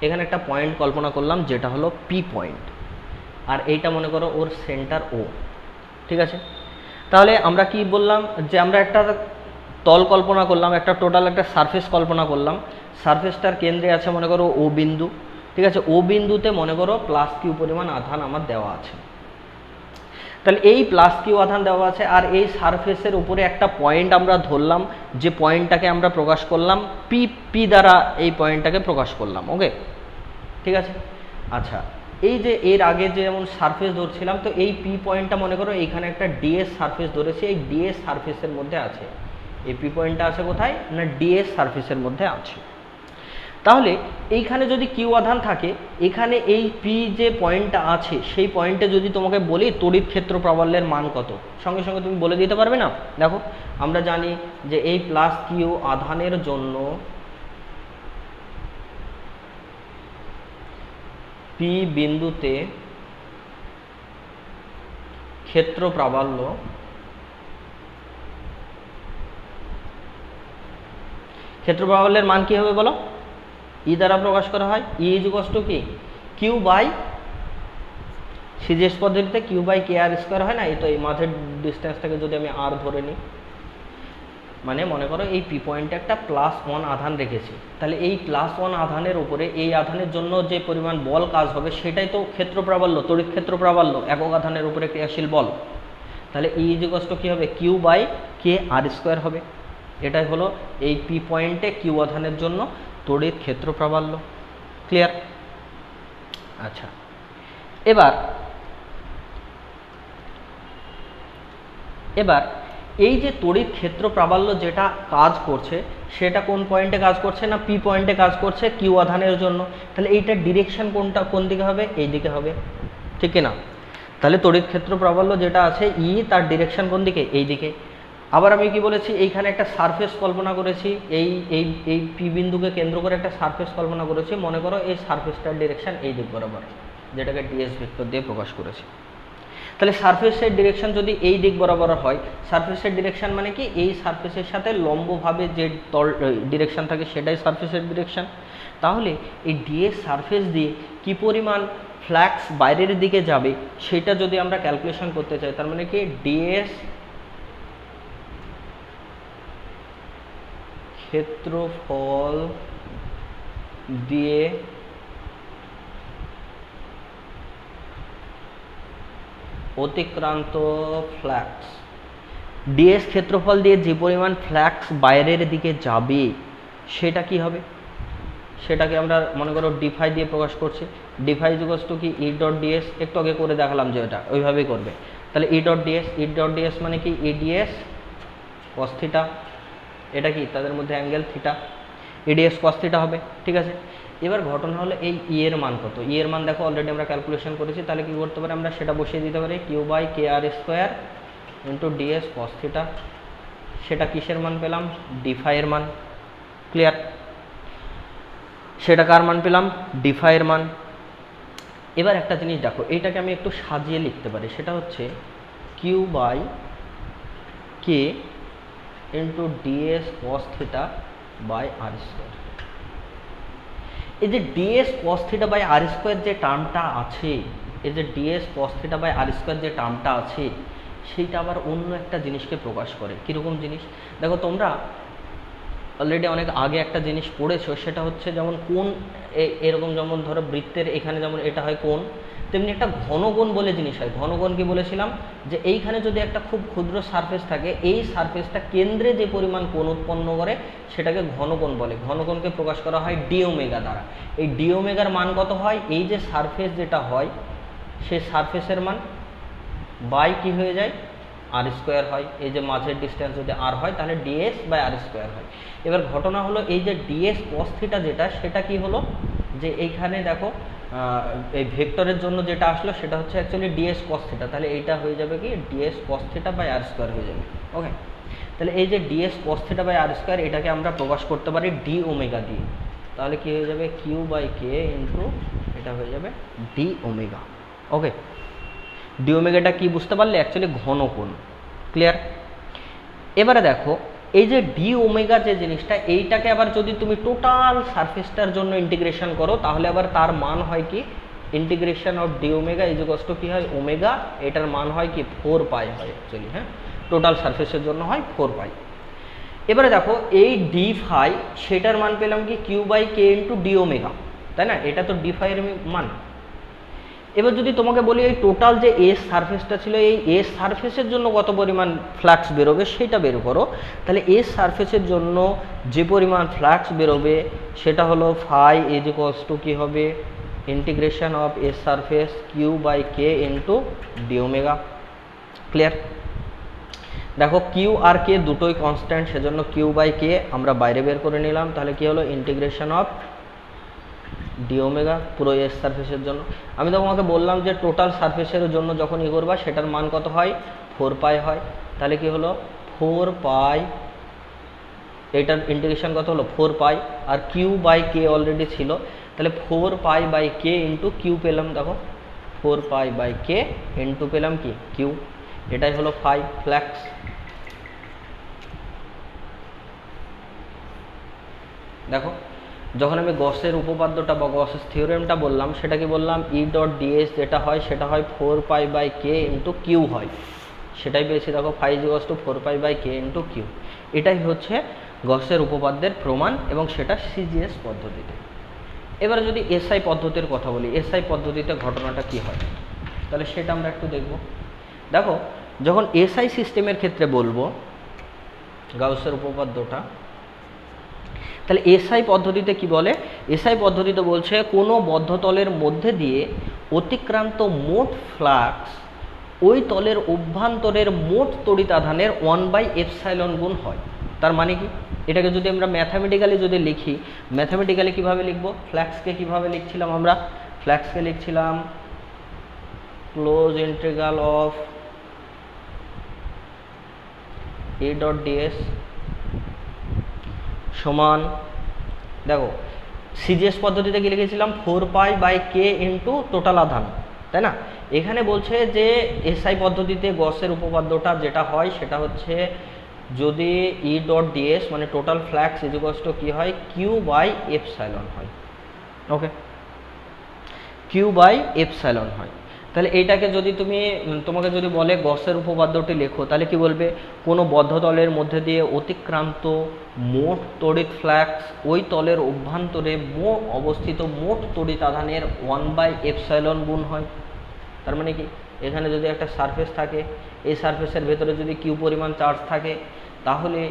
এখানে একটা পয়েন্ট কল্পনা করলাম যেটা হলো পি পয়েন্ট, আর এইটা মনে করো ওর সেন্টার ও, ঠিক আছে? তাহলে আমরা কি বললাম যে আমরা একটা তল কল্পনা করলাম, একটা টোটাল একটা সারফেস কল্পনা করলাম, সারফেসটার কেন্দ্রে আছে মনে করো ও বিন্দু, ঠিক আছে? ও বিন্দুতে মনে করো প্লাস কিউ পরিমাণ আধান আমার দেওয়া আছে। তাহলে এই প্লাস কিউ আধান দেওয়া আছে আর এই সারফেসের উপরে একটা পয়েন্ট আমরা ধরলাম, যে পয়েন্টটাকে আমরা প্রকাশ করলাম পি দ্বারা, এই পয়েন্টটাকে প্রকাশ করলাম, ওকে, ঠিক আছে? আচ্ছা, এই যে এর আগে যে যেমন সারফেস ধরছিলাম, তো এই পি পয়েন্টটা মনে করো এইখানে একটা ডিএস সারফেস ধরেছি, এই ডিএস সারফেসের মধ্যে আছে। এই পি পয়েন্টটা আছে কোথায় না ডিএস সারফেসের মধ্যে আছে। তাহলে এইখানে যদি কিউ আধান থাকে, এখানে এই পি যে পয়েন্টটা আছে সেই পয়েন্টে যদি তোমাকে বলি তড়িৎ ক্ষেত্র প্রাবল্যের মান কত, সঙ্গে সঙ্গে তুমি বলে দিতে পারবে না? দেখো, আমরা জানি যে এই প্লাস কিউ আধানের জন্য পি বিন্দুতে ক্ষেত্র প্রাবল্য মান কি হবে বলো? ই দ্বারা প্রকাশ করা হয়। ই = কি? কিউ বাই, সিজিএস পদ্ধতিতে q by k r square হয় না? এই তো এই মাঝের ডিস্টেন্সটাকে যদি আমি আর ধরে নিই, মানে মনে করো এই পি পয়েন্টে একটা +1 আধান রেখেছি, তাহলে এই +1 আধানের উপরে এই আধানের জন্য যে পরিমাণ বল কাজ হবে সেটাই তো ক্ষেত্র প্রাবল্য, তড়িৎ ক্ষেত্র প্রাবল্য, একক আধানের উপরে ক্রিয়াশীল বল। তাহলে ই = কি হবে? Q by k r square হবে। এটাই হলো এই পি পয়েন্টে কিউ আধানের জন্য তড়িৎ ক্ষেত্র প্রাবল্য। ক্লিয়ার? আচ্ছা, এবার এই যে তড়িৎ ক্ষেত্র প্রাবল্য যেটা কাজ করছে সেটা কোন পয়েন্টে কাজ করছে না পি পয়েন্টে কাজ করছে কিউ আধানের জন্য। তাহলে এইটার ডিরেকশন কোন দিকে হবে? এই দিকে হবে, ঠিক না? তাহলে তড়িৎ ক্ষেত্র প্রাবল্য যেটা আছে ই তার ডিরেকশন কোন দিকে, এই দিকে। আবার আমি কি বলেছি, এইখানে একটা সারফেস কল্পনা করেছি, এই এই এই পি বিন্দুকে কেন্দ্র করে একটা সারফেস কল্পনা করেছি। মনে করো এই সারফেসটার ডিরেকশন এই দিক বরাবর, যেটাকে ডিএস ভেক্টর দিয়ে প্রকাশ করেছি। তাহলে সারফেসের ডিরেকশন যদি এই দিক বরাবর হয়, সারফেসের ডিরেকশন মানে কি, এই সারফেসের সাথে লম্বভাবে যে তল ডিরেকশন থাকে সেটাই সারফেসের ডিরেকশন। তাহলে এই ডিএস সারফেস দিয়ে কি পরিমাণ ফ্লাক্স বাইরের দিকে যাবে সেটা যদি আমরা ক্যালকুলেশন করতে চাই, তার মানে কি ডিএস ক্ষেত্রফল দিয়ে অতিক্রান্ত ফ্লাক্স, ডিএস ক্ষেত্রফল দিয়ে যে পরিমাণ ফ্লাক্স বাইরের দিকে যাবে সেটা কি হবে, সেটাকে আমরা মনে করো ডিফাই দিয়ে প্রকাশ করছি। ডিফাই ইকুয়ালস টু কি ই ডট ডিএস, একটু আগে করে দেখালাম যে এটা ওইভাবেই করবে। তাহলে ই ডট ডিএস মানে কি ইডিএস কস থিটা, এটা কি তাদের মধ্যে angle theta, EDS cos theta হবে, ঠিক আছে। এবার ঘটনা হলো এই ই এর মান কত, ই এর মান দেখো অলরেডি আমরা ক্যালকুলেশন করেছি। তাহলে কি করতে পারি আমরা, সেটা বসিয়ে দিতে পারি q by k r square into DS cos theta. সেটা কিসের মান পেলাম, ডিফাইয়ের মান, ক্লিয়ার। সেটা কার মান পেলাম, ডিফাইয়ের মান। এবার একটা জিনিস দেখো, এইটাকে আমি একটু সাজিয়ে লিখতে পারি, সেটা হচ্ছে q by k into DS cos theta by r square. এই যে dS cos theta by r square যে টার্মটা আছে, এই যে dS cos theta by r square যে টার্মটা আছে, সেইটা আবার অন্য একটা জিনিসকে প্রকাশ করে। কীরকম জিনিস দেখো, তোমরা অলরেডি অনেক আগে একটা জিনিস পড়েছো, সেটা হচ্ছে যেমন কোণ, এরকম যেমন ধরো বৃত্তের এখানে যেমন এটা হয় কোণ, তেমনি একটা ঘনকোণ বলে জিনিস হয়। ঘনকোণ কি বলেছিলাম, যে এইখানে যদি একটা খুব ক্ষুদ্র সারফেস থাকে, এই সারফেসটা কেন্দ্রে যে পরিমাণ কোণ উৎপন্ন করে সেটাকে ঘনকোণ বলে। ঘনকোণকে প্রকাশ করা হয় ডি ওমেগা দ্বারা। এই ডি ওমেগার মান কত হয়, এই যে সারফেস যেটা হয় সেই সারফেসের মান বাই কি হয়ে যায়, আর স্কোয়ার হয়। এই যে মাঝের ডিস্টেন্স যদি আর হয় তাহলে ডিএস বাই আর স্কোয়ার হয়। এবার ঘটনা হলো এই যে ডিএস কস থিটা যেটা, সেটা কি হলো, যে এইখানে দেখো এই ভেক্টরের জন্য যেটা আসলো সেটা হচ্ছে অ্যাকচুয়ালি ডিএস কস থিটা। তাহলে এইটা হয়ে যাবে কি dS cos theta by r square হয়ে যাবে। ওকে, তাহলে এই যে dS cos theta by r square, এটাকে আমরা প্রকাশ করতে পারি ডি ওমেগা দিয়ে। তাহলে কি হয়ে যাবে, কিউ বাই কে ইন্টু এটা হয়ে যাবে ডি ওমেগা। ওকে, ডি ওমেগাটা কি বুঝতে পারলে, অ্যাকচুয়ালি ঘনকোণ, ক্লিয়ার। এবারে দেখো এই যে ডি ওমেগা যে জিনিসটা, এইটাকে আবার যদি তুমি টোটাল সারফেসটার জন্য ইন্টিগ্রেশন করো, তাহলে আবার তার মান হয় কি, integration of D omega is equals to কি হয়, ওমেগা, এটার মান হয় কি 4 পাই হয় অ্যাকচুয়ালি। হ্যাঁ, টোটাল সারফেসের জন্য হয় 4 পাই। এবারে দেখো এই ডি ফাই, সেটার মান পেলাম কি q by k into d omega, তাই না, এটা তো ডি ফাইয়ের মান। এবার যদি তোমাকে বলি এই টোটাল যে এস সারফেসটা ছিল, এই এস সারফেসের জন্য কত পরিমাণ ফ্লাক্স বেরোবে সেটা বের করো, তাহলে এস সারফেসের জন্য যে পরিমাণ ফ্লাক্স বেরোবে সেটা হলো ফাই ইজ ইকুয়ালস টু কী হবে, integration of S surface q by k into d omega, clear. দেখো কিউ আর কে দুটোই কনস্ট্যান্ট, সেজন্য কিউ বাই কে আমরা বাইরে বের করে নিলাম। তাহলে কি হলো, ইন্টিগ্রেশন অফ ডি ওমেগা পুরো এস সারফেসের জন্য। আমি তোমাকে বললাম যে টোটাল সারফেসের জন্য যখন ই করবা সেটার মান কত হয়, 4 পাই হয়। তাহলে কি হলো 4 পাই, এটার ইন্টিগ্রেশন কত হলো 4 পাই, আর কিউ বাই কে অলরেডি ছিল, তাহলে 4 pi by k into q পেলাম। দেখো 4 পাই বাই কে ইন্টু পেলাম কি কিউ, এটাই হলো ফাই ফ্ল্যাক্স। দেখো যখন আমি গসের উপপাদ্যটা বা গসের থিওরেমটা বললাম, সেটা কি বললাম, ই ডট ডিএস যেটা হয় সেটা হয় 4 pi by k into q হয়, সেটাই পেয়েছি। দেখো phi is equals to 4 pi by k into q, এটাই হচ্ছে গসের উপপাদ্যের প্রমাণ, এবং সেটা সিজিএস পদ্ধতিতে। এবারে যদি এসআই পদ্ধতির কথা বলি, এসআই পদ্ধতিতে ঘটনাটা কি হয়, তাহলে সেটা আমরা একটু দেখব। দেখো যখন এসআই সিস্টেমের ক্ষেত্রে বলবো গাউসের উপপাদ্যটা, তাহলে এসআই পদ্ধতিতে কি বলে, এসআই পদ্ধতিতে বলছে কোনো বদ্ধতলের মধ্যে দিয়ে অতিক্রান্ত মোট ফ্লাক্স ওই তলের অভ্যন্তরের মোট তড়িৎ আধানের 1/ε গুণ হয়। তার মানে কি, এটাকে যদি আমরা ম্যাথামেটিক্যালি যদি লিখি, ম্যাথামেটিক্যালি কিভাবে লিখবো, ফ্লাক্সকে কিভাবে লিখছিলাম আমরা, ফ্লাক্সকে লিখছিলাম close integral of A dot ds সমান, দেখো সিজিএস পদ্ধতিতে কি লিখেছিলাম 4π/k ইন্টু টোটাল আধান, তাই না? এখানে বলছে যে এসআই পদ্ধতিতে গসের উপপাদ্যটা যেটা হয় সেটা হচ্ছে যদি ই ডট ডিএস মানে টোটাল ফ্লাক্স ইজ কি হয় Q/এপসাইলন হয়। ওকে, Q/এপসাইলন হয়। তাহলে এইটাকে যদি তোমাকে যদি বলে গসের উপপাদ্যটি লেখো, তাহলে কি বলবে? কোনো বদ্ধ তলের মধ্যে দিয়ে অতিক্রান্ত মোট তড়িৎ ফ্লাক্স ওই তলের অভ্যন্তরে অবস্থিত মোট তড়িৎ আধানের 1/এপসাইলন গুণ হয়। তার মানে কি, এখানে যদি একটা সারফেস থাকে, এই সারফেসের ভেতরে যদি কিউ পরিমাণ চার্জ থাকে, তাহলে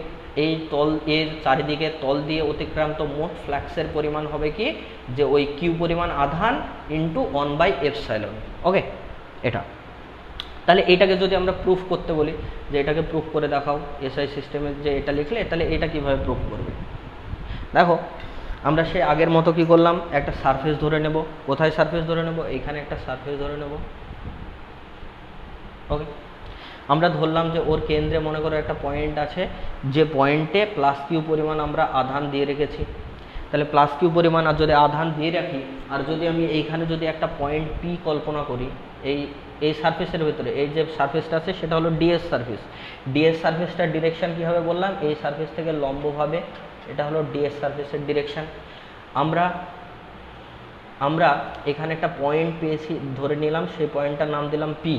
এই তল এর চারিদিকে তল দিয়ে অতিক্রান্ত মোট ফ্লাক্সের পরিমাণ হবে কি, যে ওই কিউ পরিমাণ আধান ইন্টু 1/এপসাইলন। ওকে, এটা তাহলে এটাকে যদি আমরা প্রুফ করতে বলি যে এটাকে প্রুফ করে দেখাও এসআই সিস্টেমে, যে এটা লিখলে তাহলে এটা কিভাবে প্রুফ করবে? দেখো আমরা সেই আগের মতো কি করলাম, একটা সারফেস ধরে নেব। কোথায় সারফেস ধরে নেব? এইখানে একটা সারফেস ধরে নেব। ওকে, আমরা ধরলাম যে ওর কেন্দ্রে মনে করো একটা পয়েন্ট আছে, যে পয়েন্টে প্লাস কিউ পরিমাণ আমরা আধান দিয়ে রেখেছি। তাহলে প্লাস কিউ পরিমাণ আর যদি আধান দিয়ে রাখি, আর যদি আমি এইখানে যদি একটা পয়েন্ট পি কল্পনা করি, এই সারফেসের ভেতরে এই যে সারফেসটা আছে সেটা হলো ডিএস সারফেস। ডিএস সারফেসটার ডিরেকশন কী হবে বললাম? এই সারফেস থেকে লম্বভাবে, এটা হলো ডিএস সারফেসের ডিরেকশন। আমরা এখানে একটা পয়েন্ট পেয়েছি, ধরে নিলাম, সেই পয়েন্টটার নাম দিলাম পি।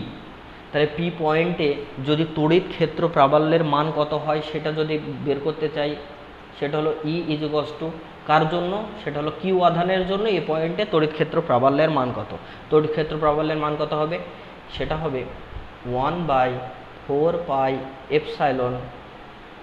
তাহলে পি পয়েন্টে যদি তড়িৎ ক্ষেত্র প্রাবল্যের মান কত হয় সেটা যদি বের করতে চাই, সেটা হলো ই ইজ টু কার জন্য? সেটা হলো কিউ আধানের জন্য এই পয়েন্টে তড়িৎ ক্ষেত্র প্রাবল্যের মান কত? তড়িৎ ক্ষেত্র প্রাবল্যের মান কত হবে? সেটা হবে 1/4π/এপসাইলন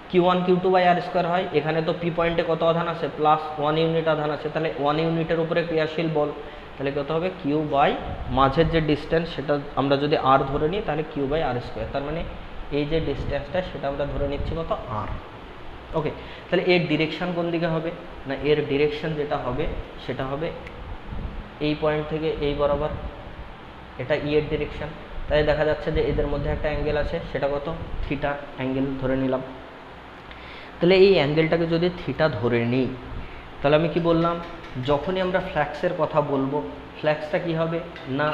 Q1 Q2/r² হয়। এখানে তো পি পয়েন্টে কত আধান আছে? +1 ইউনিট আধান আছে। তাহলে 1 ইউনিটের উপরে ক্রিয়াশীল বল, তাহলে কত হবে? কিউ বাই মাঝের যে ডিস্টেন্স সেটা আমরা যদি আর ধরে নিই, তাহলে Q/r²। তার মানে এই যে ডিস্টেন্সটা সেটা আমরা ধরে নিচ্ছি কত? আর। ওকে, তাহলে এর ডিরেকশন কোন দিকে হবে? না, এর ডিরেকশন যেটা হবে সেটা হবে এই পয়েন্ট থেকে এই বরাবর, এটা ই এর ডিরেকশন। তাই দেখা যাচ্ছে যে এদের মধ্যে একটা অ্যাঙ্গেল আছে, সেটা কত? থিটা অ্যাঙ্গেল ধরে নিলাম। তাহলে এই অ্যাঙ্গেলটাকে যদি থিটা ধরে নিই, তাহলে আমি কি বললাম, যখনই আমরা ফ্ল্যাক্সের কথা বলবো, ফ্ল্যাক্সটা কি হবে? না,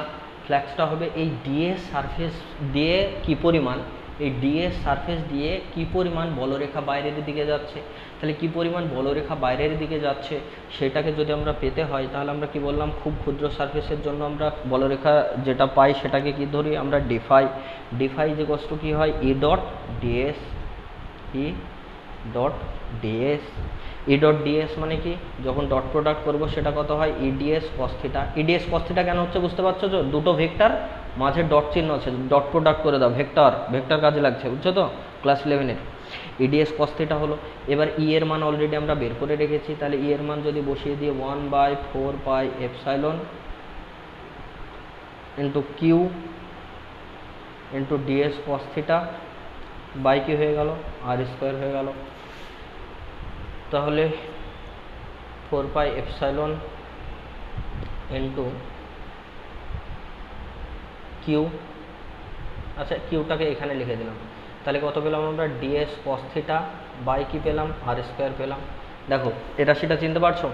ফ্ল্যাক্সটা হবে এই ডিএস সারফেস দিয়ে কি পরিমাণ, এই ডিএস সারফেস দিয়ে কি পরিমাণ বলরেখা বাইরের দিকে যাচ্ছে। তাহলে কি পরিমাণ বলরেখা বাইরের দিকে যাচ্ছে সেটাকে যদি আমরা পেতে হয়, তাহলে আমরা কি বললাম, খুব ক্ষুদ্র সারফেসের জন্য আমরা বলরেখা যেটা পাই সেটাকে কি ধরি আমরা? ডিফাই। ডিফাই যে কষ্ট কি হয়? ই ডট ডিএস, ই ডট ডিএস। ই ডট ডিএস মানে কি, যখন ডট প্রোডাক্ট করবো সেটা কত হয়? EDS cos theta. EDS cos theta কেন হচ্ছে বুঝতে পারছো তো? দুটো ভেক্টর মাঝে ডট চিহ্ন আছে, ডট প্রোডাক্ট করে দাও, ভেক্টর ভেক্টর কাজে লাগছে, বুঝছো তো? ক্লাস 11-এর ইডিএস কস থিটা হলো। এবার ই এর মান অলরেডি আমরা বের করে রেখেছি, তাহলে ই এর মান যদি বসিয়ে দিয়ে 1/4π/এপসাইলন into q into DS cos theta by কি হয়ে গেল? r² হয়ে গেল। তাহলে 4π/এপসাইলন ইন্টু কিউ, আচ্ছা কিউটাকে এখানে লিখে দিলাম। তাহলে কত পেলাম আমরা? ডিএস কস থিটা বাই কি পেলাম? r² পেলাম। দেখো এ রাশিটা চিনতে পারছো?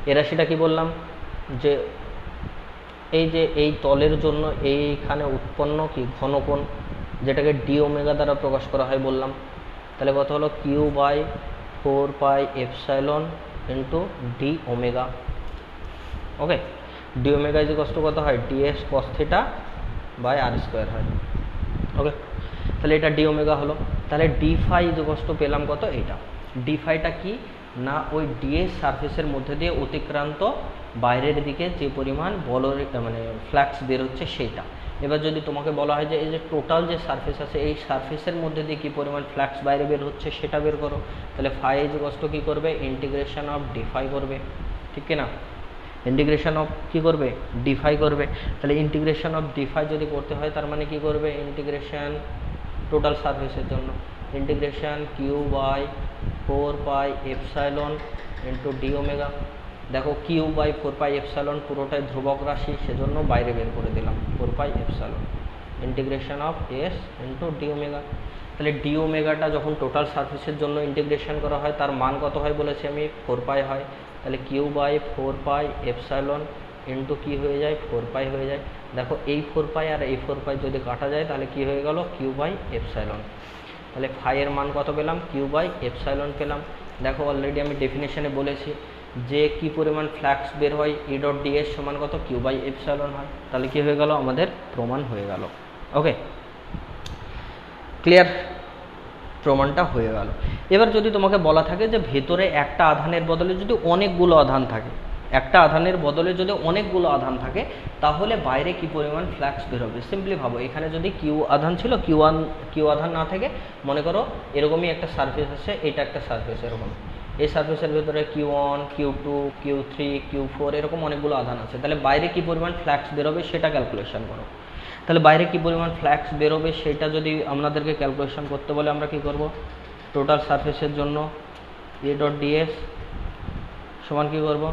এ রাশিটা কি বললাম, যে এই যে এই তলের জন্য এইখানে উৎপন্ন কি ঘনকোণ, যেটাকে ডি ওমেগা দ্বারা প্রকাশ করা হয় বললাম। তাহলে কত হলো? Q/4π/এপসাইলন into d omega. Okay, d omega is কত হয়? DS cos theta by r² হয়। ওকে, তাহলে এটা ডি ওমেগা হলো। তাহলে ডি ফাই ইজ পেলাম কত? এইটা। ডি ফাইটা কি না, ওই ডিএস সারফেসের মধ্যে দিয়ে অতিক্রান্ত বাইরের দিকে যে পরিমাণ বলরেখা মানে ফ্লাক্স বের হচ্ছে সেইটা। এবার যদি তোমাকে বলা হয় যে এই যে টোটাল যে সারফেস আছে এই সারফেসের মধ্যে দিয়ে কী পরিমাণ ফ্লাক্স বাইরে বের হচ্ছে সেটা বের করো, তাহলে ফাই ইজ কী করবে? ইন্টিগ্রেশন অফ ডিফাই করবে, ঠিক কিনা? ইন্টিগ্রেশন অফ কী করবে? ডিফাই করবে। তাহলে ইন্টিগ্রেশন অফ ডিফাই যদি করতে হয় তার মানে কী করবে? ইন্টিগ্রেশন টোটাল সারফেসের জন্য ইন্টিগ্রেশন Q/4π/এপসাইলন ইন্টু ডি ওমেগা। দেখো কিউ বাই 4πε পুরোটাই ধ্রুবক রাশি, সেজন্য বাইরে বের করে দিলাম 4πε integration of s into d omega. তাহলে ডি ওমেগাটা যখন টোটাল সারফেসের জন্য ইন্টিগ্রেশন করা হয় তার মান কত হয় বলেছি আমি, 4π হয়। তাহলে কিউ বাই 4πε ইন্টু কী হয়ে যায়, 4π হয়ে যায়। দেখো এই 4π আর এই 4π যদি কাটা যায় তাহলে কি হয়ে গেল, কিউ বাই এপসাইলন। তাহলে ফাইয়ের মান কত পেলাম, কিউ বাই এপসাইলন পেলাম। দেখো অলরেডি আমি ডেফিনেশনে বলেছি যে কি পরিমাণ ফ্লাক্স বের হয়, ই ডট ডিএস সমান কত, কিউ বাই এপসাইলন হয়। তাহলে কি হয়ে গেল, আমাদের প্রমাণ হয়ে গেল। ওকে, ক্লিয়ার, প্রমাণটা হয়ে গেল। এবার যদি তোমাকে বলা থাকে যে ভেতরে একটা আধানের বদলে যদি অনেকগুলো আধান থাকে, একটা আধানের বদলে যদি অনেকগুলো আধান থাকে, তাহলে বাইরে কি পরিমাণ ফ্লাক্স বের হবে। সিম্পলি ভাবো, এখানে যদি কিউ আধান ছিল, কিউ আধান না থেকে মনে করো এরকমই একটা সারফেস আছে, এটা একটা সারফেস এরকম, এই সারফেসের ভিতরে Q1, Q2, Q3, Q4 এরকম অনেকগুলো আধান আছে। তাহলে বাইরে কি পরিমাণ ফ্লাক্স বেরোবে সেটা ক্যালকুলেশন করো। তাহলে বাইরে কি পরিমাণ ফ্লাক্স বেরোবে সেটা যদি আমাদেরকে ক্যালকুলেশন করতে বলে আমরা কি করব, টোটাল সারফেসের জন্য এ ডট ডিএস সমান কি করব,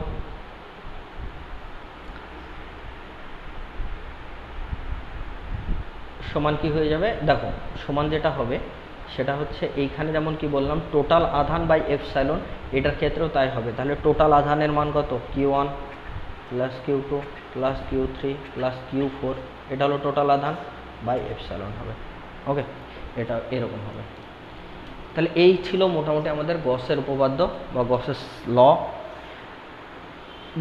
সমান কি হয়ে যাবে, দেখো সমান যেটা হবে সেটা হচ্ছে এইখানে যেমন কি বললাম টোটাল আধান বাই এপসাইলন, এটার ক্ষেত্রেও তাই হবে। তাহলে টোটাল আধানের মান কত, Q1 plus Q2 plus Q3 plus Q4, এটা হলো টোটাল আধান বাই এপসাইলন হবে। ওকে, এটা এরকম হবে। তাহলে এই ছিল মোটামুটি আমাদের গসের উপপাদ্য বা গসের ল।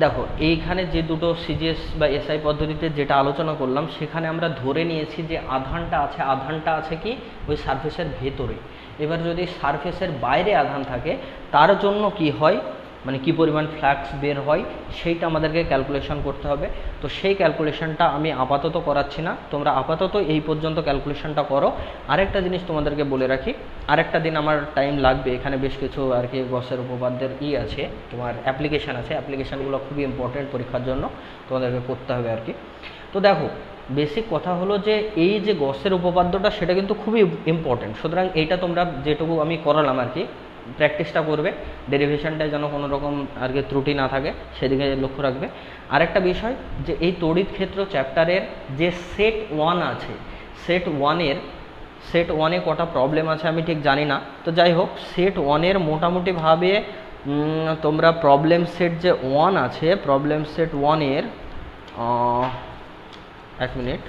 দেখো এইখানে যে দুটো সিজিএস বা এসআই পদ্ধতিতে যেটা আলোচনা করলাম, সেখানে আমরা ধরে নিয়েছি যে আধানটা আছে কি ওই সারফেসের ভেতরে। এবার যদি সারফেসের বাইরে আধান থাকে তার জন্য কি হয়, মানে কি পরিমাণ ফ্লাক্স বের হয় সেইটা আমাদেরকে ক্যালকুলেশন করতে হবে। তো সেই ক্যালকুলেশনটা আমি আপাতত করাচ্ছি না, তোমরা আপাতত এই পর্যন্ত ক্যালকুলেশনটা করো। আরেকটা জিনিস তোমাদেরকে বলে রাখি, আরেকটা দিন আমার টাইম লাগবে, এখানে বেশ কিছু আর কি গসের উপপাদ্যের আছে, তোমার অ্যাপ্লিকেশান আছে, অ্যাপ্লিকেশানগুলো খুবই ইম্পর্টেন্ট পরীক্ষার জন্য তোমাদেরকে করতে হবে আর কি। তো দেখো বেসিক কথা হলো যে এই যে গসের উপপাদ্যটা সেটা কিন্তু খুবই ইম্পর্টেন্ট, সুতরাং এইটা তোমরা যেটুকু আমি করালাম আর কি প্র্যাকটিসটা করবে, ডেরিভেশনটায় যেন কোনো রকম আর কি ত্রুটি না থাকে সেদিকে লক্ষ্য রাখবে। আরেকটা বিষয় যে এই তড়িৎ ক্ষেত্র চ্যাপ্টারের যে সেট 1 আছে, সেট ওয়ানে কটা প্রবলেম আছে আমি ঠিক জানি না, তো যাই হোক সেট 1-এর মোটামুটিভাবে তোমরা প্রবলেম সেট যে 1 আছে, প্রবলেম সেট 1-এর 1 মিনিট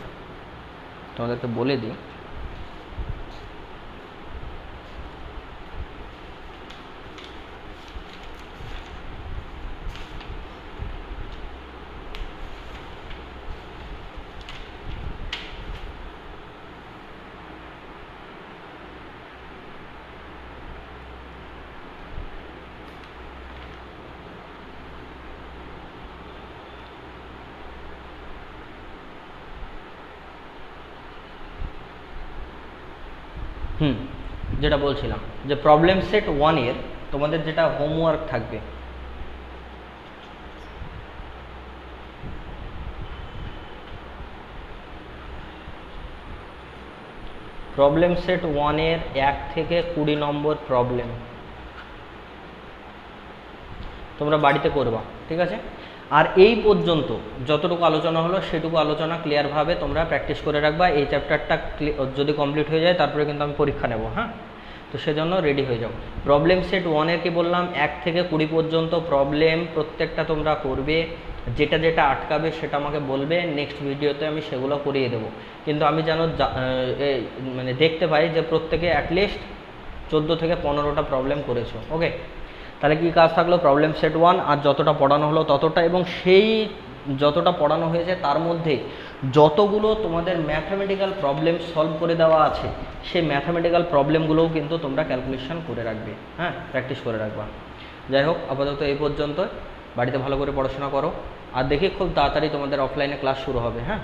তোমাদেরকে বলে দিই। যেটা বলছিলাম যে প্রবলেম সেট 1-এর তোমাদের যেটা হোমওয়ার্ক থাকবে, প্রবলেম সেট 1-এর 1 থেকে 20 নম্বর প্রবলেম তোমরা বাড়িতে করবা, ঠিক আছে। আর এই পর্যন্ত যতটুকু আলোচনা হলো সেটুকু আলোচনা ক্লিয়ারভাবে তোমরা প্র্যাকটিস করে রাখবা। এই চ্যাপ্টারটা যদি কমপ্লিট হয়ে যায় তারপরে কিন্তু আমি পরীক্ষা নেব, হ্যাঁ, তো সেজন্য রেডি হয়ে যাও। প্রবলেম সেট 1-এর কি বললাম, 1 থেকে 20 পর্যন্ত প্রবলেম প্রত্যেকটা তোমরা করবে, যেটা যেটা আটকাবে সেটা আমাকে বলবে, নেক্সট ভিডিওতে আমি সেগুলো করিয়ে দেবো। কিন্তু আমি যেন মানে দেখতে পাই যে প্রত্যেকে অ্যাটলিস্ট 14 থেকে 15টা প্রবলেম করেছো। ওকে, তাহলে কি কাজ থাকলো, প্রবলেম সেট 1 আর যতটা পড়ানো হলো ততটা, এবং সেই যতটা পড়ানো হয়েছে তার মধ্যে যতগুলো তোমাদের ম্যাথামেটিক্যাল প্রবলেম সলভ করে দেওয়া আছে সেই ম্যাথামেটিক্যাল প্রবলেমগুলোও কিন্তু তোমরা ক্যালকুলেশন করে রাখবে, হ্যাঁ, প্র্যাকটিস করে রাখবা। যাই হোক আপাতত এই পর্যন্ত, বাড়িতে ভালো করে পড়াশোনা করো, আর দেখি খুব তাড়াতাড়ি তোমাদের অফলাইনে ক্লাস শুরু হবে, হ্যাঁ।